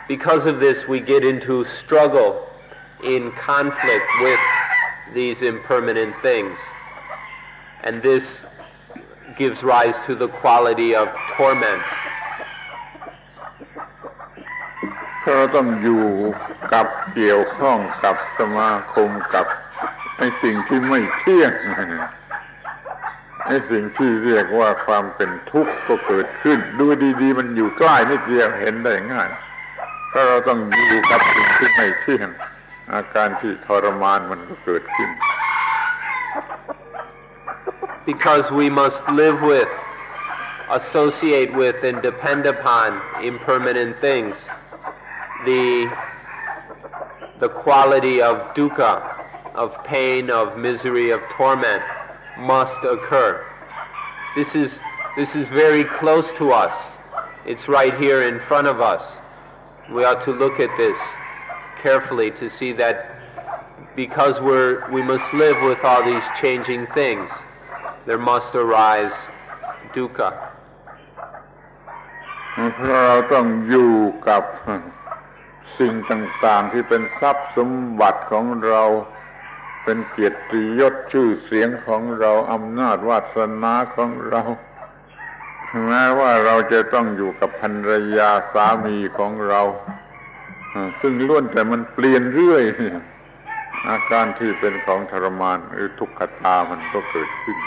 Because of this, we get into struggle, in conflict with these impermanent things. And this gives rise to the quality of torment. เราต้องอยู่กับเกี่ยวข้องกับสมาคมกับไอ้สิ่งที่ไม่เที่ยงไอ้สิ่งที่เรียกว่าความเป็นทุกข์ก็เกิดขึ้นดูดีๆมันอยู่ใกล้นิดเดียวเห็นได้ง่ายเพราะเราต้องอยู่กับสิ่งที่ไม่เที่ยงอาการที่ทรมานมันก็เกิดขึ้น Because we must live with, associate with, and depend upon impermanent things, the quality of dukkha, of pain, of misery, of torment, must occur. This is very close to us. It's right here in front of us. We ought to look at this carefully to see that because we must live with all these changing things, there must arise dukkha. เราต้องอยู่กับสิ่งต่างๆที่เป็นทรัพย์สมบัติของเราเป็นเกียรติยศชื่อเสียงของเราอำนาจวาสนาของเราแม้ว่าเราจะต้องอยู่กับภรรยาสามีของเราซึ่งล้วนแต่มันเปลี่ยนเรื่อยอาการที่เป็นของทรมานหรือทุกขตามันก็เกิดขึ้น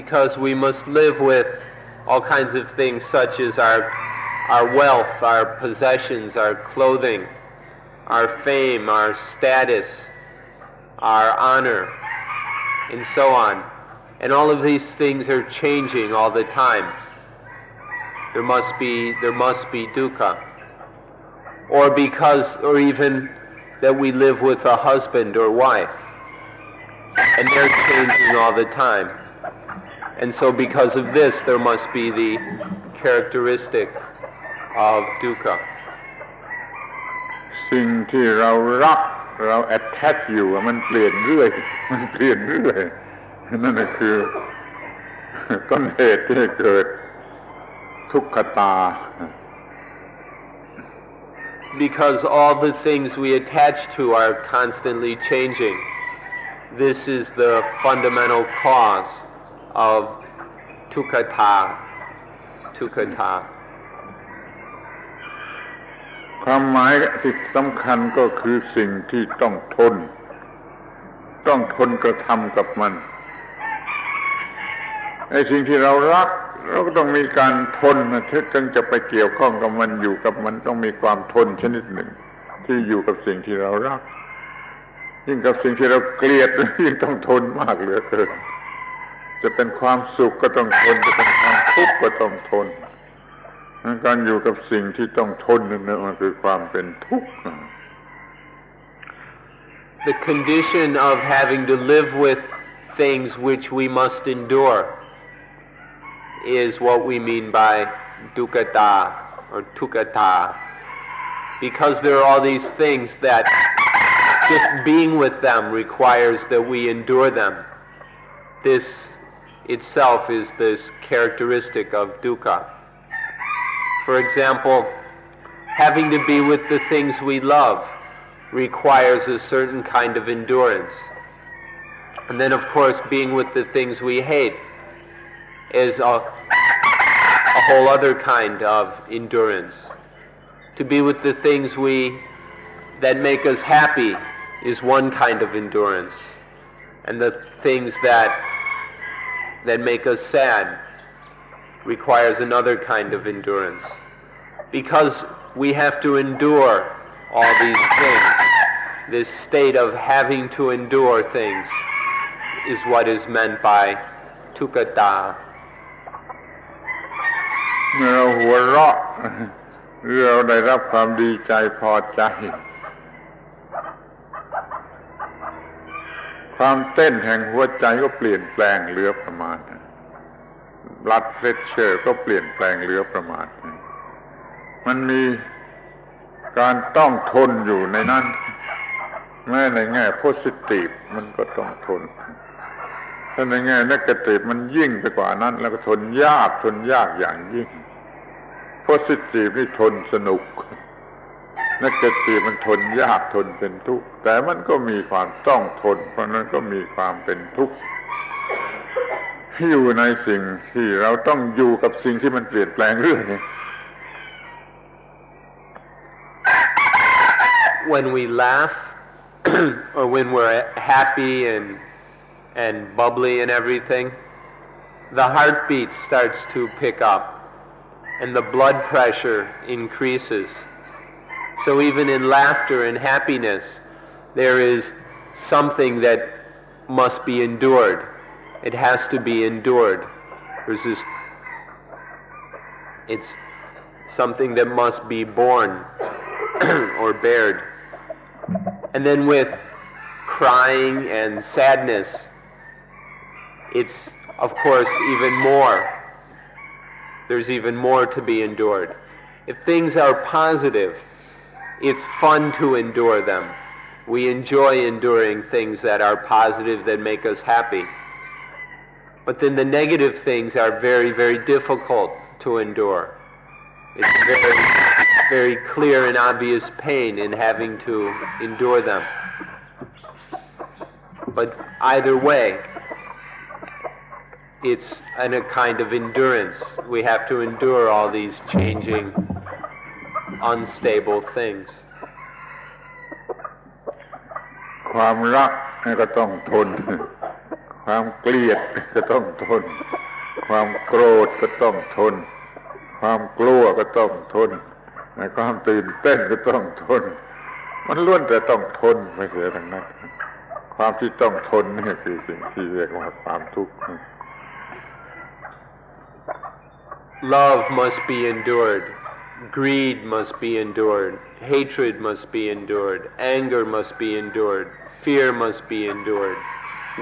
Because we must live with all kinds of things such as our wealth, our possessions, our clothing, our fame, our status, our honor, and so on. And all of these things are changing all the time. There must be dukkha. or even that we live with a husband or wife, and they're changing all the time. And so because of this, there must be the characteristic of dukkha. สิ่งที่เรารักเรา attach อยู่มันเปลี่ยนเรื่อยนั่นน่ะคือต้นเหตุที่ให้เกิดทุกขตา Because all the things we attach to are constantly changing. This is the fundamental cause of tukkhata. ความหมายที่สำคัญก็คือสิ่งที่ต้องทนกระทำกับมันไอ้สิ่งที่เรารักเราก็ต้องมีการทนนะถึงจะไปเกี่ยวข้องกับมันอยู่กับมันต้องมีความทนชนิดหนึ่งที่อยู่กับสิ่งที่เรารักยิ่งกับสิ่งที่เราเกลียดยิ่งต้องทนมากเหลือเกินจะเป็นความสุขก็ต้องทนจะเป็นความทุกข์ก็ต้องทนการอยู่กับสิ่งที่ต้องทนนั่นมันคือความเป็นทุกข์ The condition of having to live with things which we must endure is what we mean by dukkhata or tukkhata. Because there are all these things that just being with them requires that we endure them. This itself is this characteristic of dukkha. For example, having to be with the things we love requires a certain kind of endurance. And then of course being with the things we hate is a whole other kind of endurance. To be with the things that make us happy is one kind of endurance. And the things that make us sad requires another kind of endurance. Because we have to endure all these things, this state of having to endure things is what is meant by tukkhata. เมื่อเราหัวเราะหรือเราได้รับความดีใจพอใจความเต้นแห่งหัวใจก็เปลี่ยนแปลงเหลือประมาณ blood pressure ก็เปลี่ยนแปลงเหลือประมาณมันมีการต้องทนอยู่ในนั้นแม้ในแง่ positive มันก็ต้องทนถ้าในแง่ negative มันยิ่งไปกว่านั้นแล้วก็ทนยากอย่างยิ่ง positive นี่ทนสนุก negative มันทนยากทนเป็นทุกข์แต่มันก็มีความต้องทนเพราะนั้นก็มีความเป็นทุกข์อยู่ในสิ่งที่เราต้องอยู่กับสิ่งที่มันเปลี่ยนแปลงเรื่อย When we laugh or when we're happy and bubbly and everything, the heartbeat starts to pick up and the blood pressure increases. So even in laughter and happiness, there is something that must be endured. It has to be endured. It's something that must be borne or bared. And then with crying and sadness, it's of course even more. There's even more to be endured. If things are positive, it's fun to endure them. We enjoy enduring things that are positive, that make us happy. But then the negative things are very, very difficult to endure. It's very, very clear and obvious pain in having to endure them. But either way, it's a kind of endurance. We have to endure all these changing, unstable things. ความรักก็ต้องทนความเกลียดก็ต้องทนความโกรธก็ต้องทนความกลัวก็ต้องทนความตื่นเต้นก็ต้องทนมันล้วนแต่ต้องทนไม่เสียทั้งนั้นความที่ต้องทนนี่คือสิ่งที่เรียกว่าความทุกข์ Love must be endured. Greed must be endured. Hatred must be endured. Anger must be endured. Fear must be endured.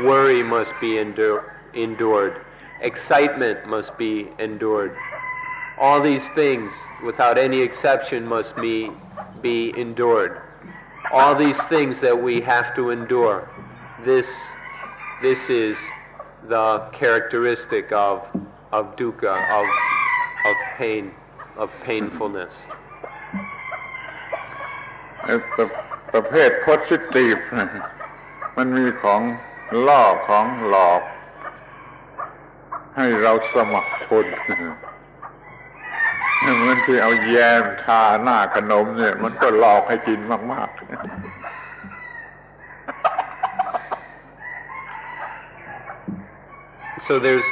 Worry must be endured. Excitement must be endured. All these things, without any exception, must be endured. All these things that we have to endure, this is the characteristic of dukkha, of pain, of painfulness. ประเภท positive มันมีของล่อของหลอกให้เราสมัครทนเหมือนที่เอาแยมทาหน้าขนมเนี่ยมันก็หลอกให้กินมากๆ So there's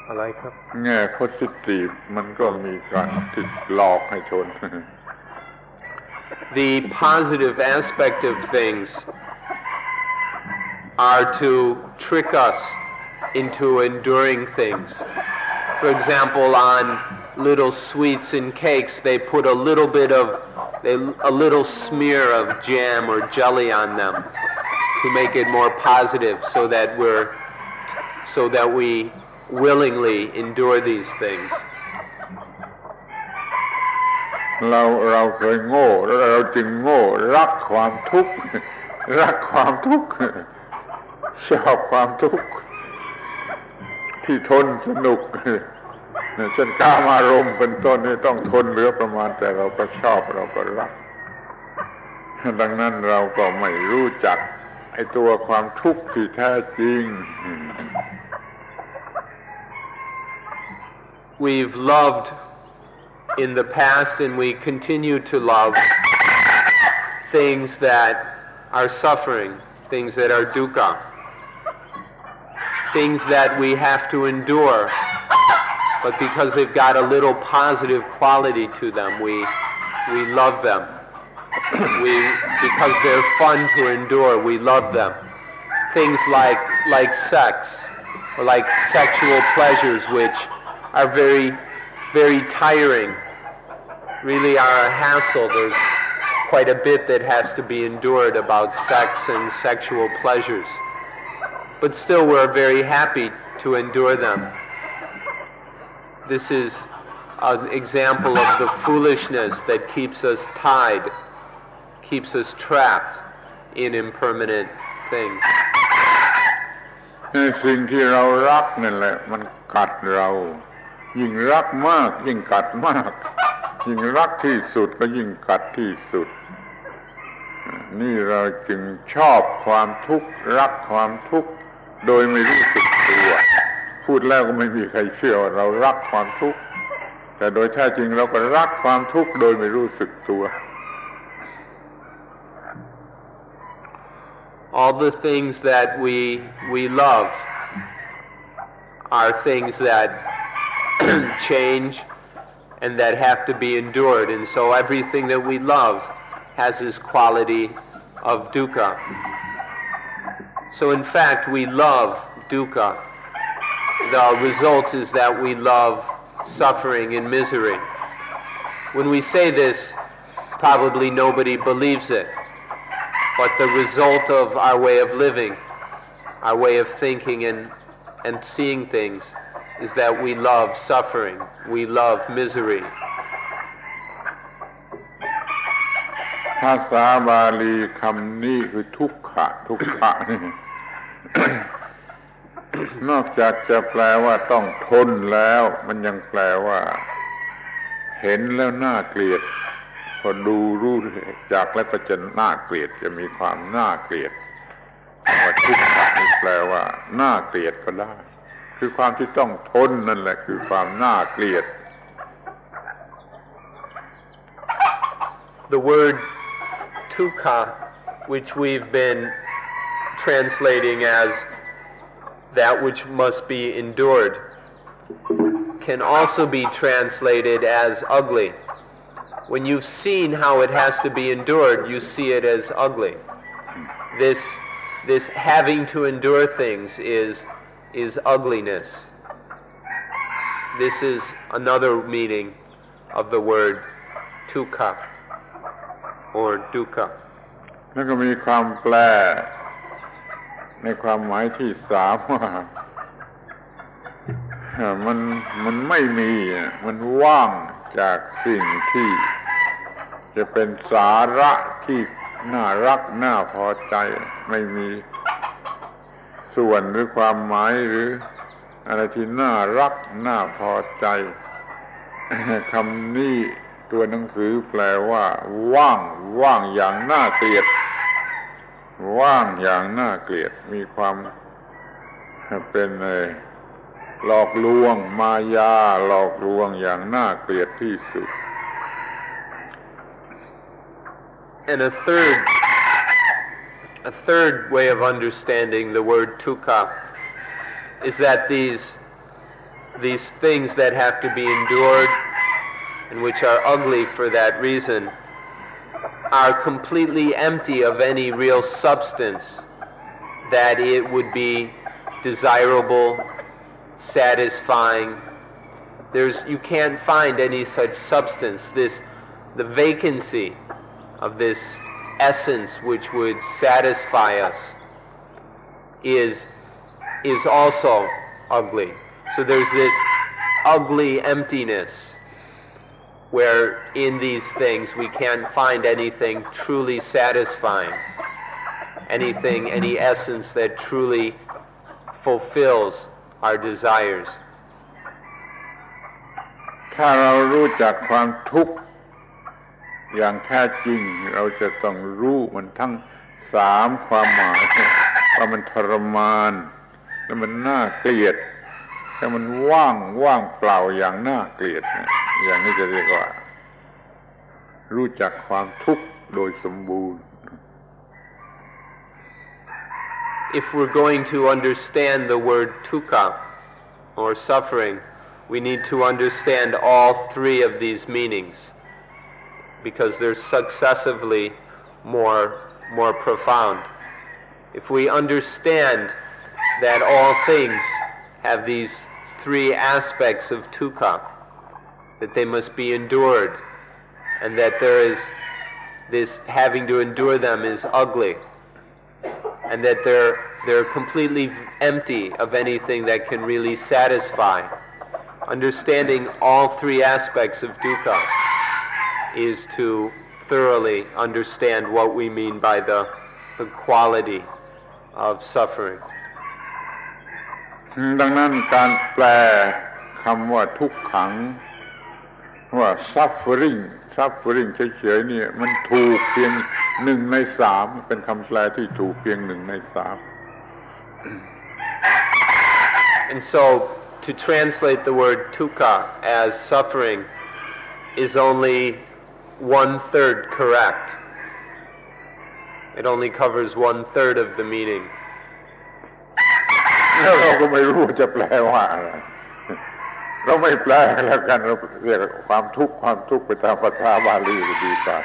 อะไรครับ แง่ positive มันก็มีการที่หลอกให้ชน The positive aspect of things are to trick us into enduring things. For example, on little sweets and cakes, they put a little smear of jam or jelly on them to make it more positive, so that we willingly endure these things. เราเคยโง่แล้วเราจึงโง่รักความทุกข์รักความทุกข์ชอบความทุกข์ที่ทนสนุกเช่นกามารมณ์เป็นต้นนี่ต้องทนเหลือประมาณแต่เราก็ชอบเราก็รักดังนั้นเราก็ไม่รู้จักไอ้ตัวความทุกข์ที่แท้จริง We've loved in the past and we continue to love things that are suffering, things that are dukkha, things that we have to endure, but because they've got a little positive quality to them, we love them. Because they're fun to endure, we love them. Things like sex, or like sexual pleasures, which are very, very tiring, really are a hassle. There's quite a bit that has to be endured about sex and sexual pleasures. But still we're very happy to endure them. This is an example of the foolishness that keeps us tied, keeps us trapped in impermanent things. สิ่งที่เรารักนั่นแหละมันกัดเรายิ่งรักมากยิ่งกัดมากยิ่งรักที่สุดก็ยิ่งกัดที่สุดนี่เราจึงชอบความทุกข์รักความทุกข์โดยไม่รู้สึกตัวพูดแล้วก็ไม่มีใครเชื่อว่าเรารักความทุกข์แต่โดยแท้จริงเราก็รักความทุกข์โดยไม่รู้สึกตัว All the things that we love are things that change and that have to be endured, and so everything that we love has this quality of dukkha. So in fact, we love dukkha. The result is that we love suffering and misery. When we say this, probably nobody believes it. But the result of our way of living, our way of thinking and seeing things, is that we love suffering, we love misery. ภาษาบาลีคำนี้คือทุกขะทุกขะนี่ นอกจากจะแปลว่าต้องทนแล้วมันยังแปลว่าเห็นแล้วน่าเกลียดพอดูรู้จากแล้วก็จะน่าเกลียดจะมีความน่าเกลียดว่าทุกขะนี่แปลว่าน่าเกลียดก็ได้คือความที่ต้องทนนั่นแหละคือความน่าเกลียด The word dukkha, which we've been translating as that which must be endured, can also be translated as ugly. When you've seen how it has to be endured, you see it as ugly. This having to endure things is ugliness. this is another meaning of the word dukkha or dukkha. แล้วก็มีความแปลในความหมายที่สามว่ามันไม่มีมันว่างจากสิ่งที่จะเป็นสาระที่น่ารักน่าพอใจไม่มีส่วนหรือความหมายหรืออะไรที่น่ารักน่าพอใจคำนี้ตัวหนังสือแปลว่าว่างอย่างน่าเกลียดว่างอย่างน่าเกลียดมีความเป็นหลอกลวงมายาหลอกลวงอย่างน่าเกลียดที่สุด And a third way of understanding the word dukkha is that these things that have to be endured and which are ugly for that reason are completely empty of any real substance that it would be desirable, satisfying. You can't find any such substance. The vacancy of this essence which would satisfy us is also ugly. So there's this ugly emptiness where in these things we can't find anything truly satisfying, any essence that truly fulfills our desires. ถ้าเรารู้จักความทุกข์อย่างแท้จริงเราจะต้องรู้มันทั้งสามความหมายว่ามันทรมานและมันน่าเกลียดแต่มันว่างเปล่าอย่างน่าเกลียดอย่างนี้จะเรียกว่ารู้จักความทุกข์โดยสมบูรณ์ If we're going to understand the word dukkha or suffering, we need to understand all three of these meanings because they're successively more profound. If we understand that all things have these three aspects of dukkha, that they must be endured, and that there is this having to endure them is ugly, and that they're completely empty of anything that can really satisfy. Understanding all three aspects of dukkha is to thoroughly understand what we mean by the quality of suffering. ดังนั้นการแปลคำว่าทุกขังว่า suffering เฉยๆเนี่ยมันถูกเพียง1 ใน 3เป็นคำแปลที่ถูกเพียง1 ใน 3 And so to translate the word dukkha as suffering is only 1/3 correct. It only covers 1/3 of the meaning. แล้วเราก็ไม่รู้จะแปลว่าอะไรเราไม่แปลแล้วกันเราเรียกความทุกข์ไปตามภาษาบาลีก็ดีกว่า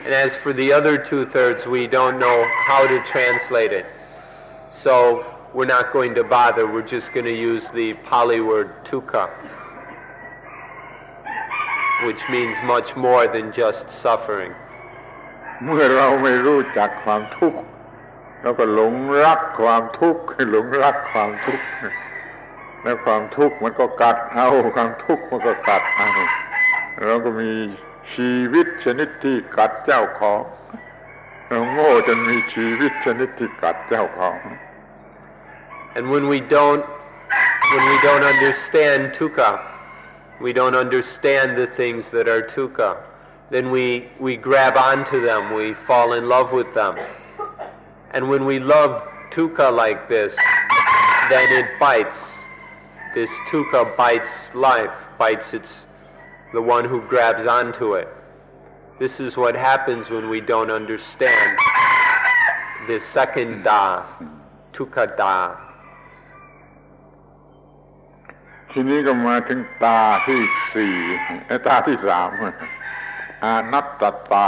And as for the other 2/3, we don't know how to translate it. So we're not going to bother. We're just going to use the Pali word dukkha, which means much more than just suffering. เมื่อเราไม่รู้จักความทุกข์เราก็หลงรักความทุกข์แล้วความทุกข์มันก็กัดเอาความทุกข์มันก็กัดเอาเราก็มีชีวิตชนิดที่กัดเจ้าของเราโง่จนมีชีวิตชนิดที่กัดเจ้าของ And when we don't understand dukkha, we don't understand the things that are dukkha, then we grab onto them, we fall in love with them. And when we love dukkha like this, then it bites. This dukkha bites life, the one who grabs onto it. This is what happens when we don't understand this second da, dukkha da. ทีนี้ก็มาถึงตาที่ตาที่ 3อนัตตตา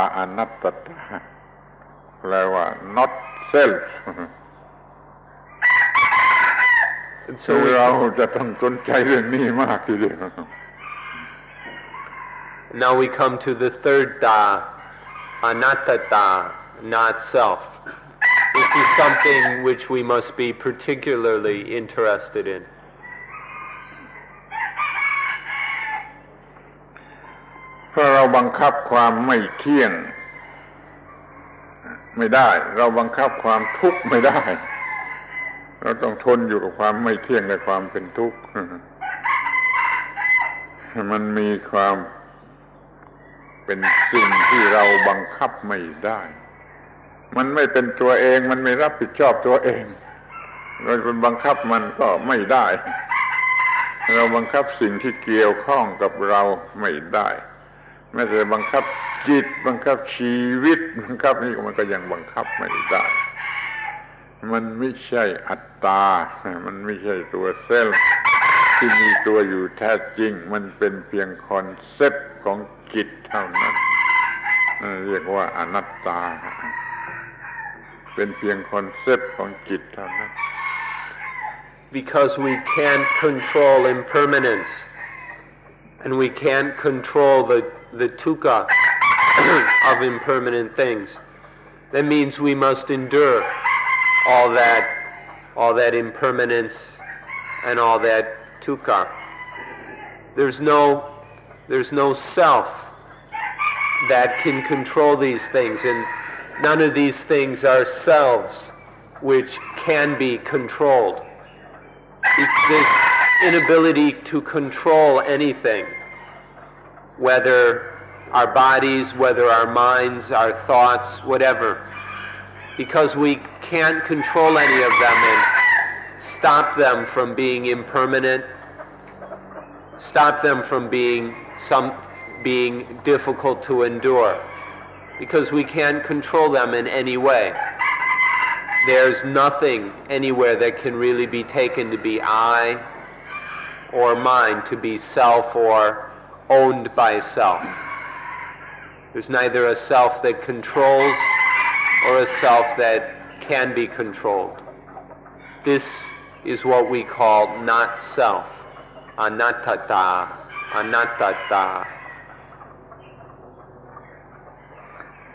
แปลว่า not self And so เราจะต้องสนใจเรื่องนี้มากทีเดียว now we come to the third ta, anattata, not self. This is something which we must be particularly interested in. เพราะเราบังคับความไม่เที่ยงไม่ได้เราบังคับความทุกข์ไม่ได้เราต้องทนอยู่กับความไม่เที่ยงและความเป็นทุกข์มันมีความเป็นสิ่งที่เราบังคับไม่ได้มันไม่เป็นตัวเองมันไม่รับผิดชอบตัวเองเราจะบังคับมันก็ไม่ได้เราบังคับสิ่งที่เกี่ยวข้องกับเราไม่ได้แม้แต่บังคับจิตบังคับชีวิตบังคับนี่มันก็ยังบังคับไม่ได้มันไม่ใช่อัตตามันไม่ใช่ตัวเซลล์ที่มีตัวอยู่แท้จริงมันเป็นเพียงคอนเซ็ปต์ของจิตเท่านั้นเรียกว่าอนัตตาเป็นเพียงคอนเซ็ปต์ของจิตเท่านั้น Because we can't control impermanence and we can't control the dukkha of impermanent things, that means we must endure all that impermanence and all that dukkha. There's no self that can control these things, and none of these things are selves which can be controlled. It's this inability to control anything, whether our bodies, whether our minds, our thoughts, whatever, because we can't control any of them and stop them from being impermanent, stop them from being difficult to endure, because we can't control them in any way. There's nothing anywhere that can really be taken to be I or mine, to be self or owned by self. There's neither a self that controls or a self that can be controlled. This is what we call not self, anattata, anattata.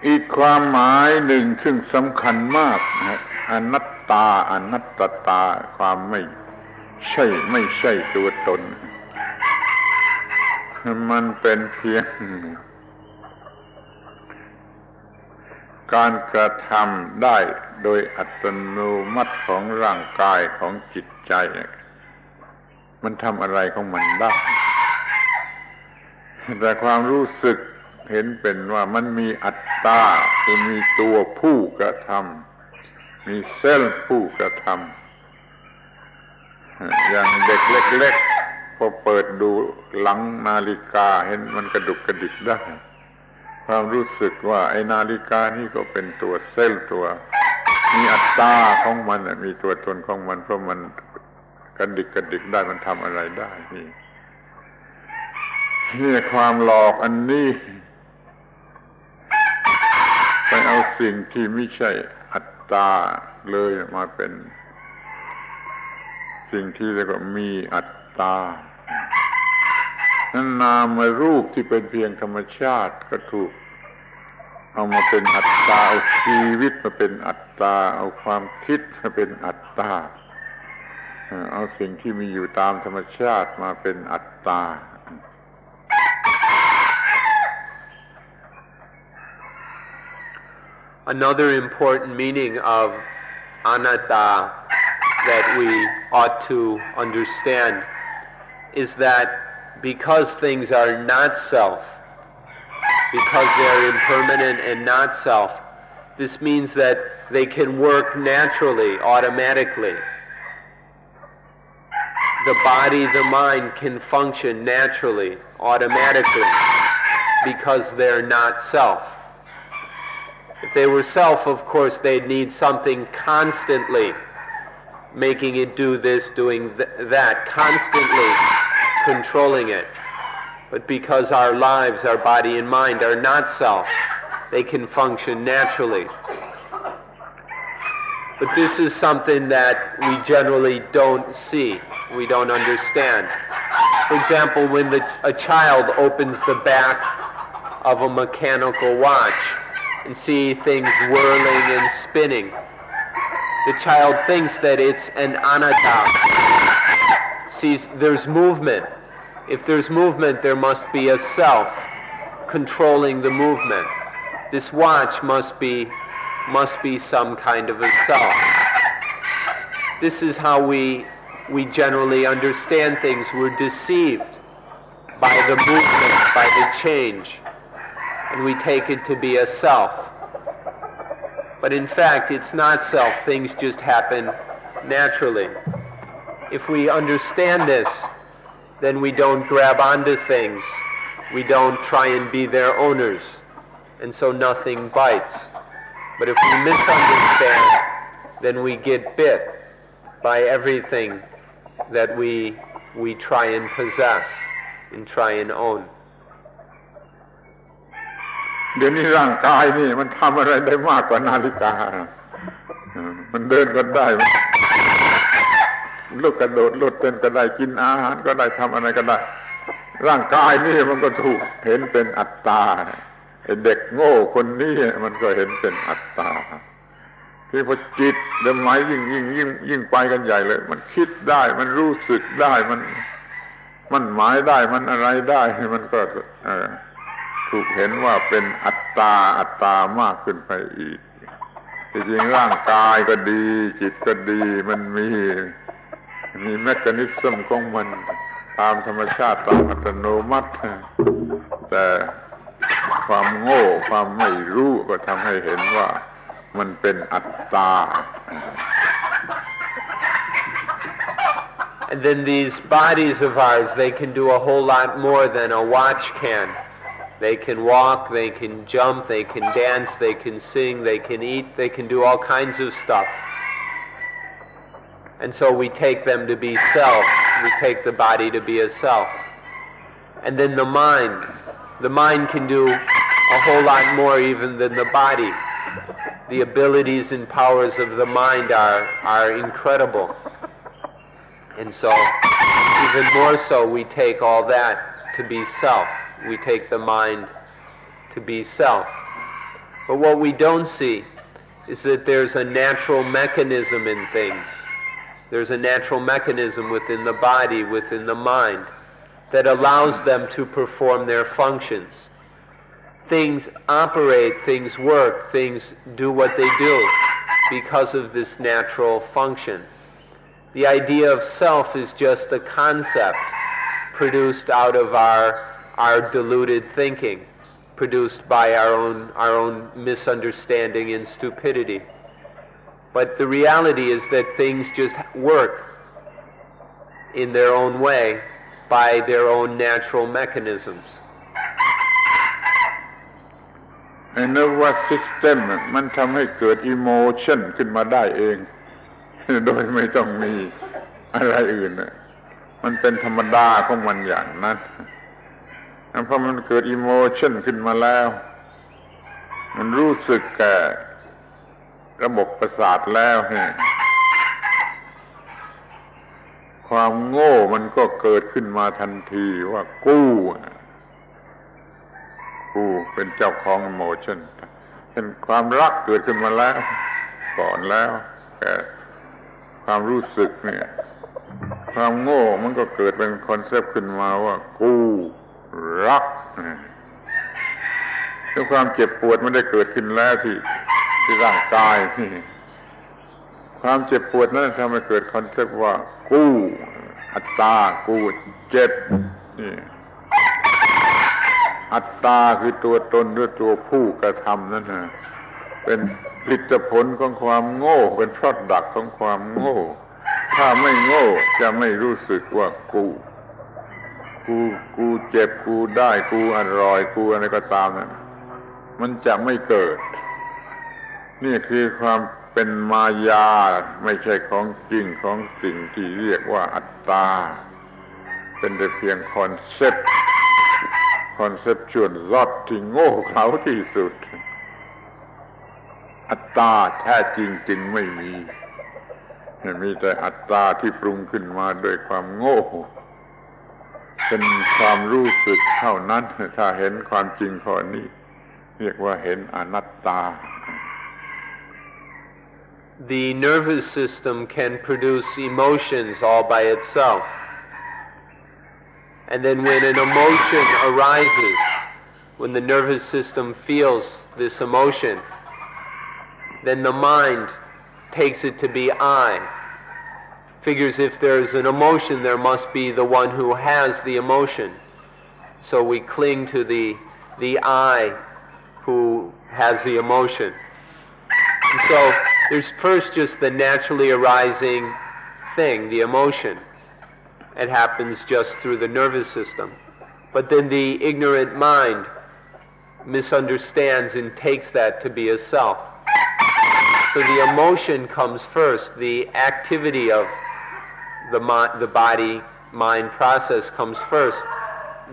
อีกความหมายหนึ่งซึ่งสำคัญมากอนัตตาอนัตตาความไม่ใช่ตัวตนมันเป็นเพียงการกระทำได้โดยอัตโนมัติของร่างกายของจิตใจมันทำอะไรของมันได้แต่ความรู้สึกเห็นเป็นว่ามันมีอัตตาคือมีตัวผู้กระทำมีเซลล์ผู้กระทำอย่างเด็กเล็กๆพอเปิดดูหลังนาฬิกาเห็นมันกระดุกกระดิกได้ความรู้สึกว่าไอ้นาฬิกานี่ก็เป็นตัวเซลล์ตัวมีอัตตาของมันมีตัวตนของมันเพราะมันกระดิกได้มันทำอะไรได้นี่ความหลอกอันนี้ไปเอาสิ่งที่ไม่ใช่อัตตาเลยมาเป็นสิ่งที่เรียกว่ามีอัตตานั้นนามรูปที่เป็นเพียงธรรมชาติก็ถูกเอามาเป็นอัตตาเอาชีวิตมาเป็นอัตตาเอาความคิดมาเป็นอัตตาเอาสิ่งที่มีอยู่ตามธรรมชาติมาเป็นอัตตาAnother important meaning of anatta that we ought to understand is that because things are not self, because they are impermanent and not self, this means that they can work naturally, automatically. The body, the mind can function naturally, automatically, because they're not self. If they were self, of course, they'd need something constantly making it do this, doing that, constantly controlling it. But because our lives, our body and mind are not self, they can function naturally. But this is something that we generally don't see, we don't understand. For example, when a child opens the back of a mechanical watch and see things whirling and spinning, the child thinks that it's an anatta, sees there's movement. If there's movement, there must be a self controlling the movement. This watch must be some kind of a self. This is how we generally understand things. We're deceived by the movement, by the change, and we take it to be a self. But in fact, it's not self. Things just happen naturally. If we understand this, then we don't grab onto things. We don't try and be their owners. And so nothing bites. But if we misunderstand, then we get bit by everything that we try and possess and try and own. เดี๋ยวนี้ร่างกายนี่มันทำอะไรได้มากกว่านาฬิกามันเดินก็ได้ลุกกระโดดลุกเต้นก็ได้กินอาหารก็ได้ทำอะไรก็ได้ร่างกายนี่มันก็ถูกเห็นเป็นอัตตาไอ้เด็กโง่คนนี้มันก็เห็นเป็นอัตตาที่พอจิตเดิมหมายยิ่งไปกันใหญ่เลยมันคิดได้มันรู้สึกได้มันหมายได้มันอะไรได้มันก็ถูกเห็นว่าเป็นอัตตามากขึ้นไปอีกที่จริงร่างกายก็ดีจิตก็ดีมันมีแมคานิซึมของมันตามธรรมชาติตามอัตโนมัติแต่ความโง่ความไม่รู้ก็ทำให้เห็นว่ามันเป็นอัตตา And then these bodies of ours, they can do a whole lot more than a watch can. They can walk, they can jump, they can dance, they can sing, they can eat, they can do all kinds of stuff. And so we take them to be self. We take the body to be a self. And then the mind can do a whole lot more even than the body. The abilities and powers of the mind are incredible. And so, even more so, we take all that to be self. We take the mind to be self. But what we don't see is that there's a natural mechanism in things. There's a natural mechanism within the body, within the mind, that allows them to perform their functions. Things operate, things work, things do what they do because of this natural function. The idea of self is just a concept produced out of our deluded thinking, produced by our own misunderstanding and stupidity. But the reality is that things just work in their own way by their own natural mechanisms. ไอ้ nervous system มันทำให้เกิด emotion ขึ้นมาได้เองโดยไม่ต้องมีอะไรอื่นมันเป็นธรรมดาของมันอย่างนั้นเพราะมันเกิด emotion ขึ้นมาแล้วมันรู้สึกแก่ระบบประสาทแล้วความโง่มันก็เกิดขึ้นมาทันทีว่ากูเป็นเจ้าของ emotion เป็นความรักเกิดขึ้นมาแล้วก่อนแล้วแต่ความรู้สึกเนี่ยความโง่มันก็เกิดเป็นคอนเซปต์ขึ้นมาว่ากูรักแล้วความเจ็บปวดมันได้เกิดขึ้นแล้วที่ร่างกายนี่ความเจ็บปวดนั้นทำให้เกิดคอนเซปต์ว่ากูอัตตากูเจ็บนี่อัตตาคือตัวตนหรือตัวผู้กระทำนั่นนะเป็นผลิตผลของความโง่เป็นพรอดดักของความโง่ถ้าไม่โง่จะไม่รู้สึกว่ากูเจ็บกูได้กูอร่อยกูอะไรก็ตามนั่นมันจะไม่เกิดนี่คือความเป็นมายาไม่ใช่ของจริงของสิ่งที่เรียกว่าอัตตาเป็นแต่เพียงคอนเซปต์ชวนรอดที่โง่เขลาที่สุด อัตตาแท้จริงจึงไม่มีแต่อัตตาที่ปรุงขึ้นมาด้วยความโง่เป็นความรู้สึกเท่านั้นถ้าเห็นความจริงข้อนี้เรียกว่าเห็นอนัตตา The nervous system can produce emotions all by itself. And then when an emotion arises, when the nervous system feels this emotion, then the mind takes it to be I. Figures if there's an emotion, there must be the one who has the emotion. So we cling to the I who has the emotion. And so there's first just the naturally arising thing, the emotion. It happens just through the nervous system. But then the ignorant mind misunderstands and takes that to be a self. So the emotion comes first, the activity of the body-mind process comes first.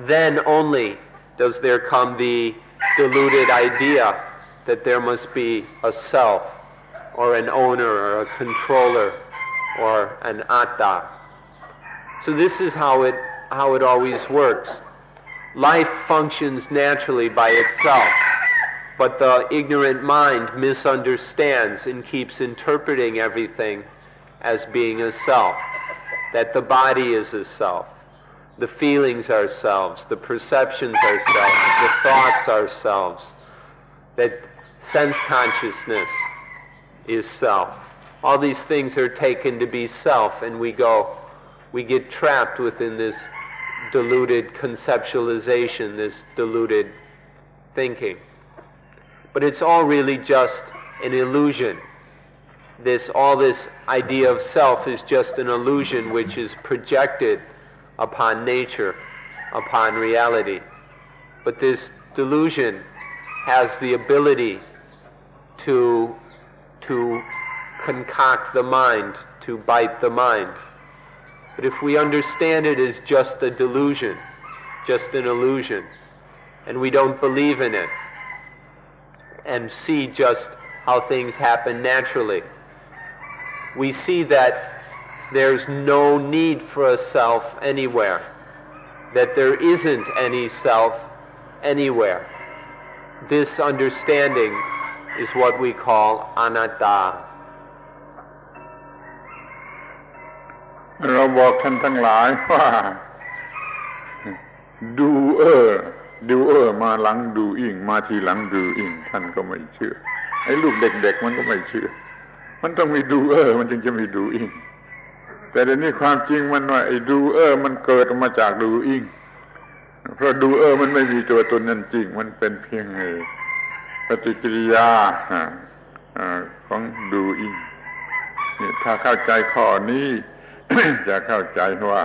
Then only does there come the deluded idea that there must be a self, or an owner, or a controller, or an atta. So this is how it always works. Life functions naturally by itself, but the ignorant mind misunderstands and keeps interpreting everything as being a self, that the body is a self, the feelings are selves, the perceptions are selves, the thoughts are selves, that sense consciousness is self. All these things are taken to be self, and we get trapped within this deluded conceptualization, this deluded thinking. But it's all really just an illusion. All this idea of self is just an illusion which is projected upon nature, upon reality. But this delusion has the ability to concoct the mind, to bite the mind. But if we understand it as just a delusion, just an illusion, and we don't believe in it, and see just how things happen naturally, we see that there's no need for a self anywhere, that there isn't any self anywhere. This understanding is what we call anatta. เราบอกท่านทั้งหลายว่าดูมาหลังดูอิงมาทีหลังดูอิงท่านก็ไม่เชื่อไอ้ลูกเด็กๆมันก็ไม่เชื่อมันต้องมีดูมันจึงจะมีดูอิงแต่เดี๋ยวนี้ความจริงมันว่าไอ้ดูมันเกิดมาจากดูอิงเพราะดูมันไม่มีตัวตนนั่นจริงมันเป็นเพียงปฏิกิริยาของดูอิงนี่ถ้าเข้าใจข้อนี้ จะเข้าใจว่า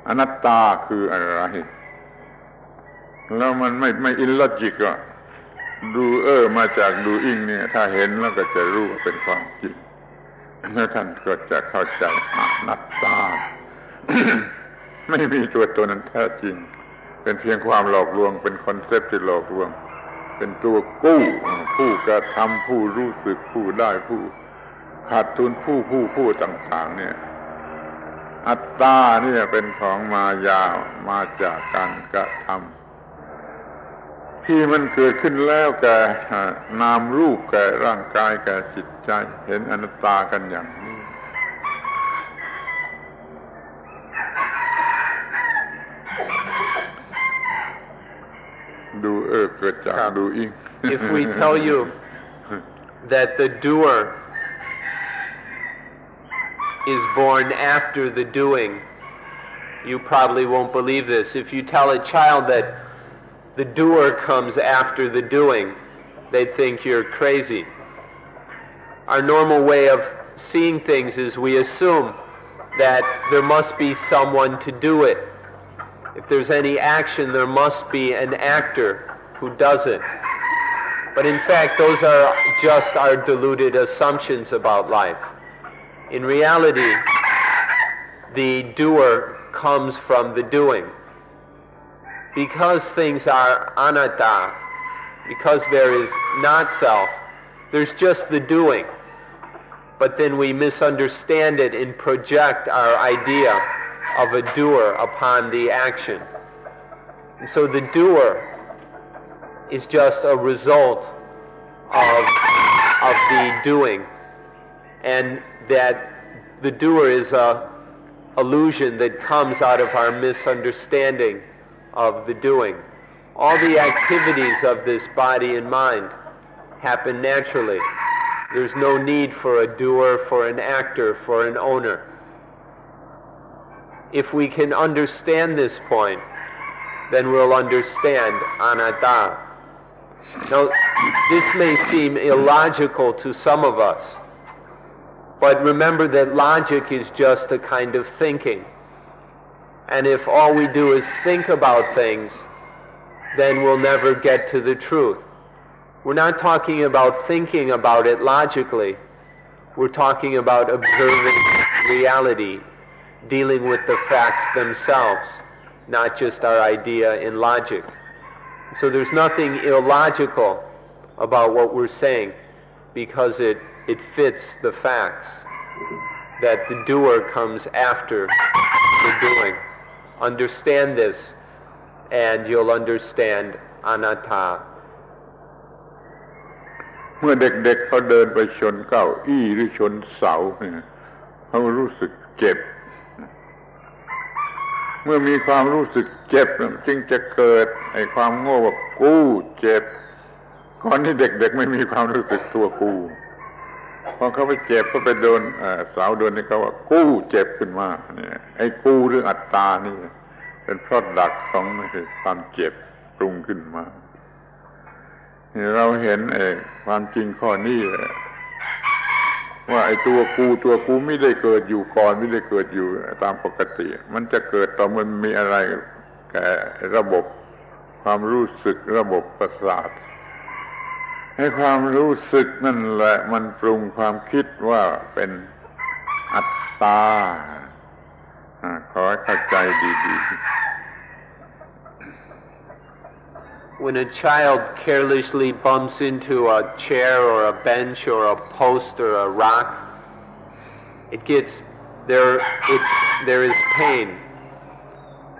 อนัตตาคืออะไรแล้วมันไม่อิลลอจิกอ่ะดูมาจากดูอิงเนี่ยถ้าเห็นแล้วก็จะรู้ว่าเป็นความจริงแล้วท่านก็จะเข้าใจอนัตตา ไม่มีตัวตนนั้นแท้จริงเป็นเพียงความหลอกลวงเป็นคอนเซปต์ที่หลอกลวงเป็นตัวกู้ผู้กระทำผู้รู้สึกผู้ได้ผู้ขาดทุนผู้ต่างๆเนี่ยอัตตาเนี่ยเป็นของมายามาจากการกระทำที่มันเกิดขึ้นแล้วแก่นามรูปแก่ร่างกายแก่จิตใจเห็นอนัตตากันอย่างนี้ดูเกิดจากดูอิง If we tell you that the doer is born after the doing, you probably won't believe this. If you tell a child that the doer comes after the doing, they'd think you're crazy. Our normal way of seeing things is we assume that there must be someone to do it. If there's any action, there must be an actor who does it. But in fact, those are just our deluded assumptions about life. In reality, the doer comes from the doing. Because things are anatta, because there is not self, There's just the doing, but then we misunderstand it and project our idea of a doer upon the action. And so the doer is just a result of the doing, and that the doer is a illusion that comes out of our misunderstanding of the doing. All the activities of this body and mind happen naturally. There's no need for a doer, for an actor, for an owner. If we can understand this point, then we'll understand anatta. Now, this may seem illogical to some of us, but remember that logic is just a kind of thinking. And if all we do is think about things, then we'll never get to the truth. We're not talking about thinking about it logically. We're talking about observing reality, dealing with the facts themselves, not just our idea in logic. So there's nothing illogical about what we're saying, because it fits the facts, that the doer comes after the doing. Understand this, and you'll understand anatta. เมื่อเด็กๆเขาเดินไปชนเก้าอี้หรือชนเสาเนี่ยเขารู้สึกเจ็บ เมื่อมีความรู้สึกเจ็บจึงจะเกิดไอ้ความโง่ว่ากูเจ็บก่อนที่เด็กๆไม่มีความรู้สึกตัวกูพอเขาไปเจ็บก็ไปโดนเสาโดนนี่เขาว่ากูเจ็บขึ้นมาเนี่ยไอ้กูหรืออัตตานี่เป็นเพราะดักของความเจ็บปรุงขึ้นมาเราเห็นความจริงข้อนี้ว่าไอ้ตัวกูไม่ได้เกิดอยู่ก่อนไม่ได้เกิดอยู่ตามปกติมันจะเกิดตอนมันมีอะไรแก่ระบบความรู้สึกระบบประสาทให้ความรู้สึกนั่นแหละมันปรุงความคิดว่าเป็นอัตตาขอให้เข้าใจดีๆWhen a child carelessly bumps into a chair or a bench or a post or a rock, there is pain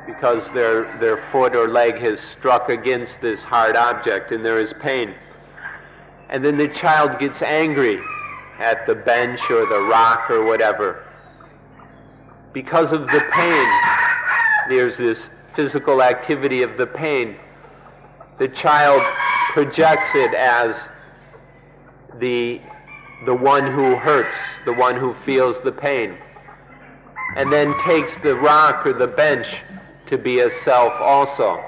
because their foot or leg has struck against this hard object, and there is pain. And then the child gets angry at the bench or the rock or whatever. Because of the pain, there's this physical activity of the pain. The child projects it as the one who hurts, the one who feels the pain, and then takes the rock or the bench to be a self also.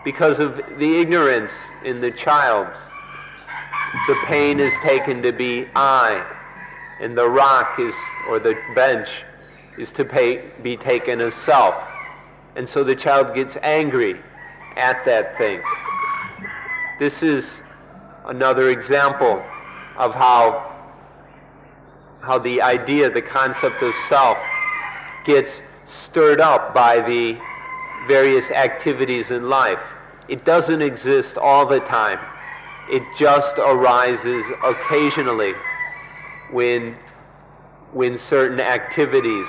Because of the ignorance in the child, the pain is taken to be I, and the rock or the bench is to be taken as self. And so the child gets angry at that thing. This is another example of how the idea, the concept of self, gets stirred up by the various activities in life. It doesn't exist all the time. It just arises occasionally when certain activities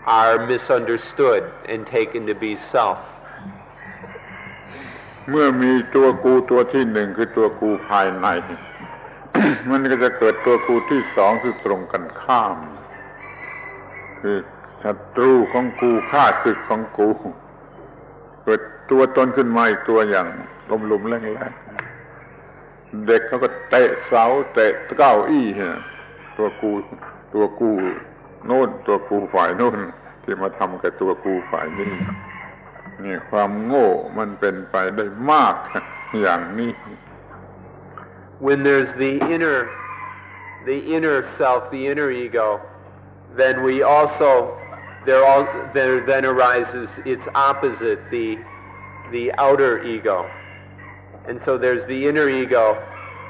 are misunderstood and taken to be self. เมื่อมีตัวกูตัวที่หนึ่งคือตัวกูภายใน มันก็จะเกิดตัวกูที่สองคือตรงกันข้ามคือศัตรูของกูข้าศึกของกูเกิดตัวตนขึ้นมาอีกตัวอย่างลมๆแรงๆเด็กเขาก็เตะเสาเตะเก้าอี้ตัวกูโน่นตัวกูฝ่ายโน่นที่มาทำกับตัวกูฝ่ายนี้นี่ความโง่มันเป็นไปได้มากอย่างนี้ When there's the inner self, the inner ego, then there then arises its opposite, the outer ego. And so there's the inner ego,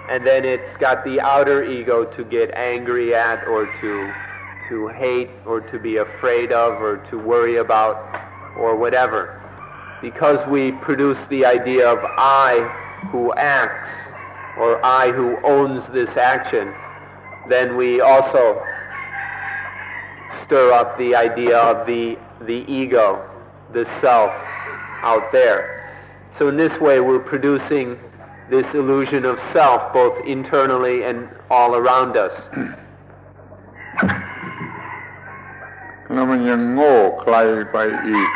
and then it's got the outer ego to get angry at, or to hate, or to be afraid of, or to worry about, or whatever. Because we produce the idea of I who acts, or I who owns this action, then we also stir up the idea of the ego, the self out there. So in this way we're producing this illusion of self both internally and all around us. แล้วมันยังโง่ไกลไปอีก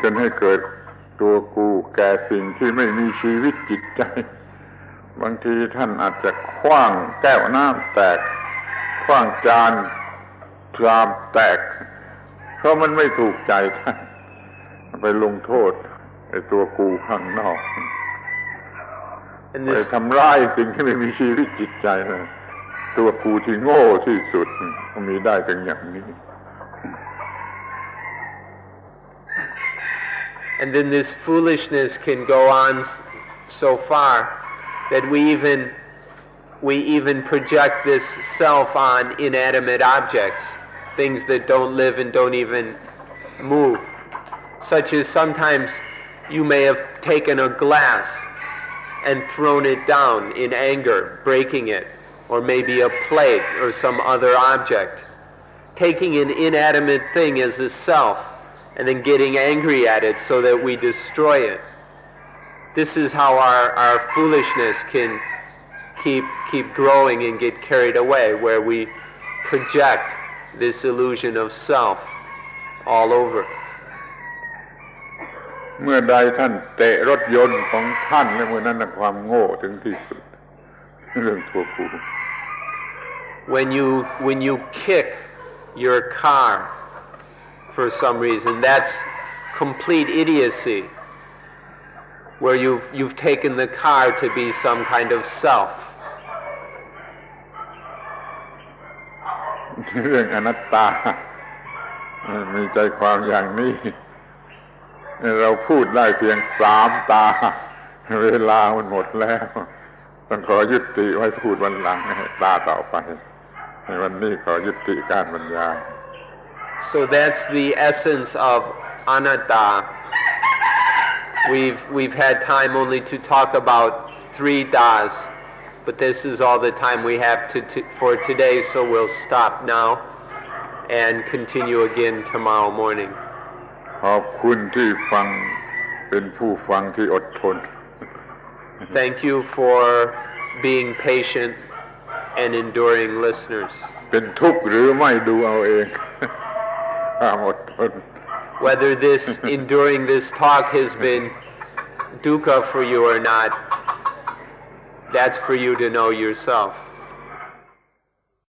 จนให้เกิดตัวกูแก่สิ่งที่ไม่มีชีวิตจิตใจบางทีท่านอาจจะขว้างแก้วน้ำแตกขว้างจานชามแตกเพราะมันไม่ถูกใจท่านไปลงโทษไอ้ตัวกูข้างนอกไปทำร้ายสิ่งที่ไม่มีชีวิตจิตใจนะตัวกูที่โง่ที่สุดมีได้ถึงอย่างนี้ And then this foolishness can go on so far that we even project this self on inanimate objects, things that don't live and don't even move. Such as sometimes you may have taken a glass and thrown it down in anger, breaking it, or maybe a plate or some other object. Taking an inanimate thing as a self and then getting angry at it so that we destroy it. This is how our foolishness can keep growing and get carried away, where we project this illusion of self all over. เมื่อใดท่านเตะรถยนต์ของท่านและเมื่อนั้นน่ะความโง่ถึงที่สุดเรื่องตัวกู When you kick your car for some reason, that's complete idiocy, where you've taken the car to be some kind of self. เรื่องอนัตตามีใจความอย่างนี้เราพูดได้เพียง3 ตาเวลามันหมดแล้วต้องขอยุติไว้พูดวันหลังตาต่อไปในวันนี้ขอยุติการบรรยาย So that's the essence of anatta. We've had time only to talk about 3 das, but this is all the time we have for today, so we'll stop now and continue again tomorrow morning. ขอบคุณที่ฟังเป็นผู้ฟังที่อดทน Thank you for being patient and enduring listeners. เป็นทุกข์หรือไม่ดูเอาเองความอดทน Whether enduring this talk has been dukkha for you or not, that's for you to know yourself.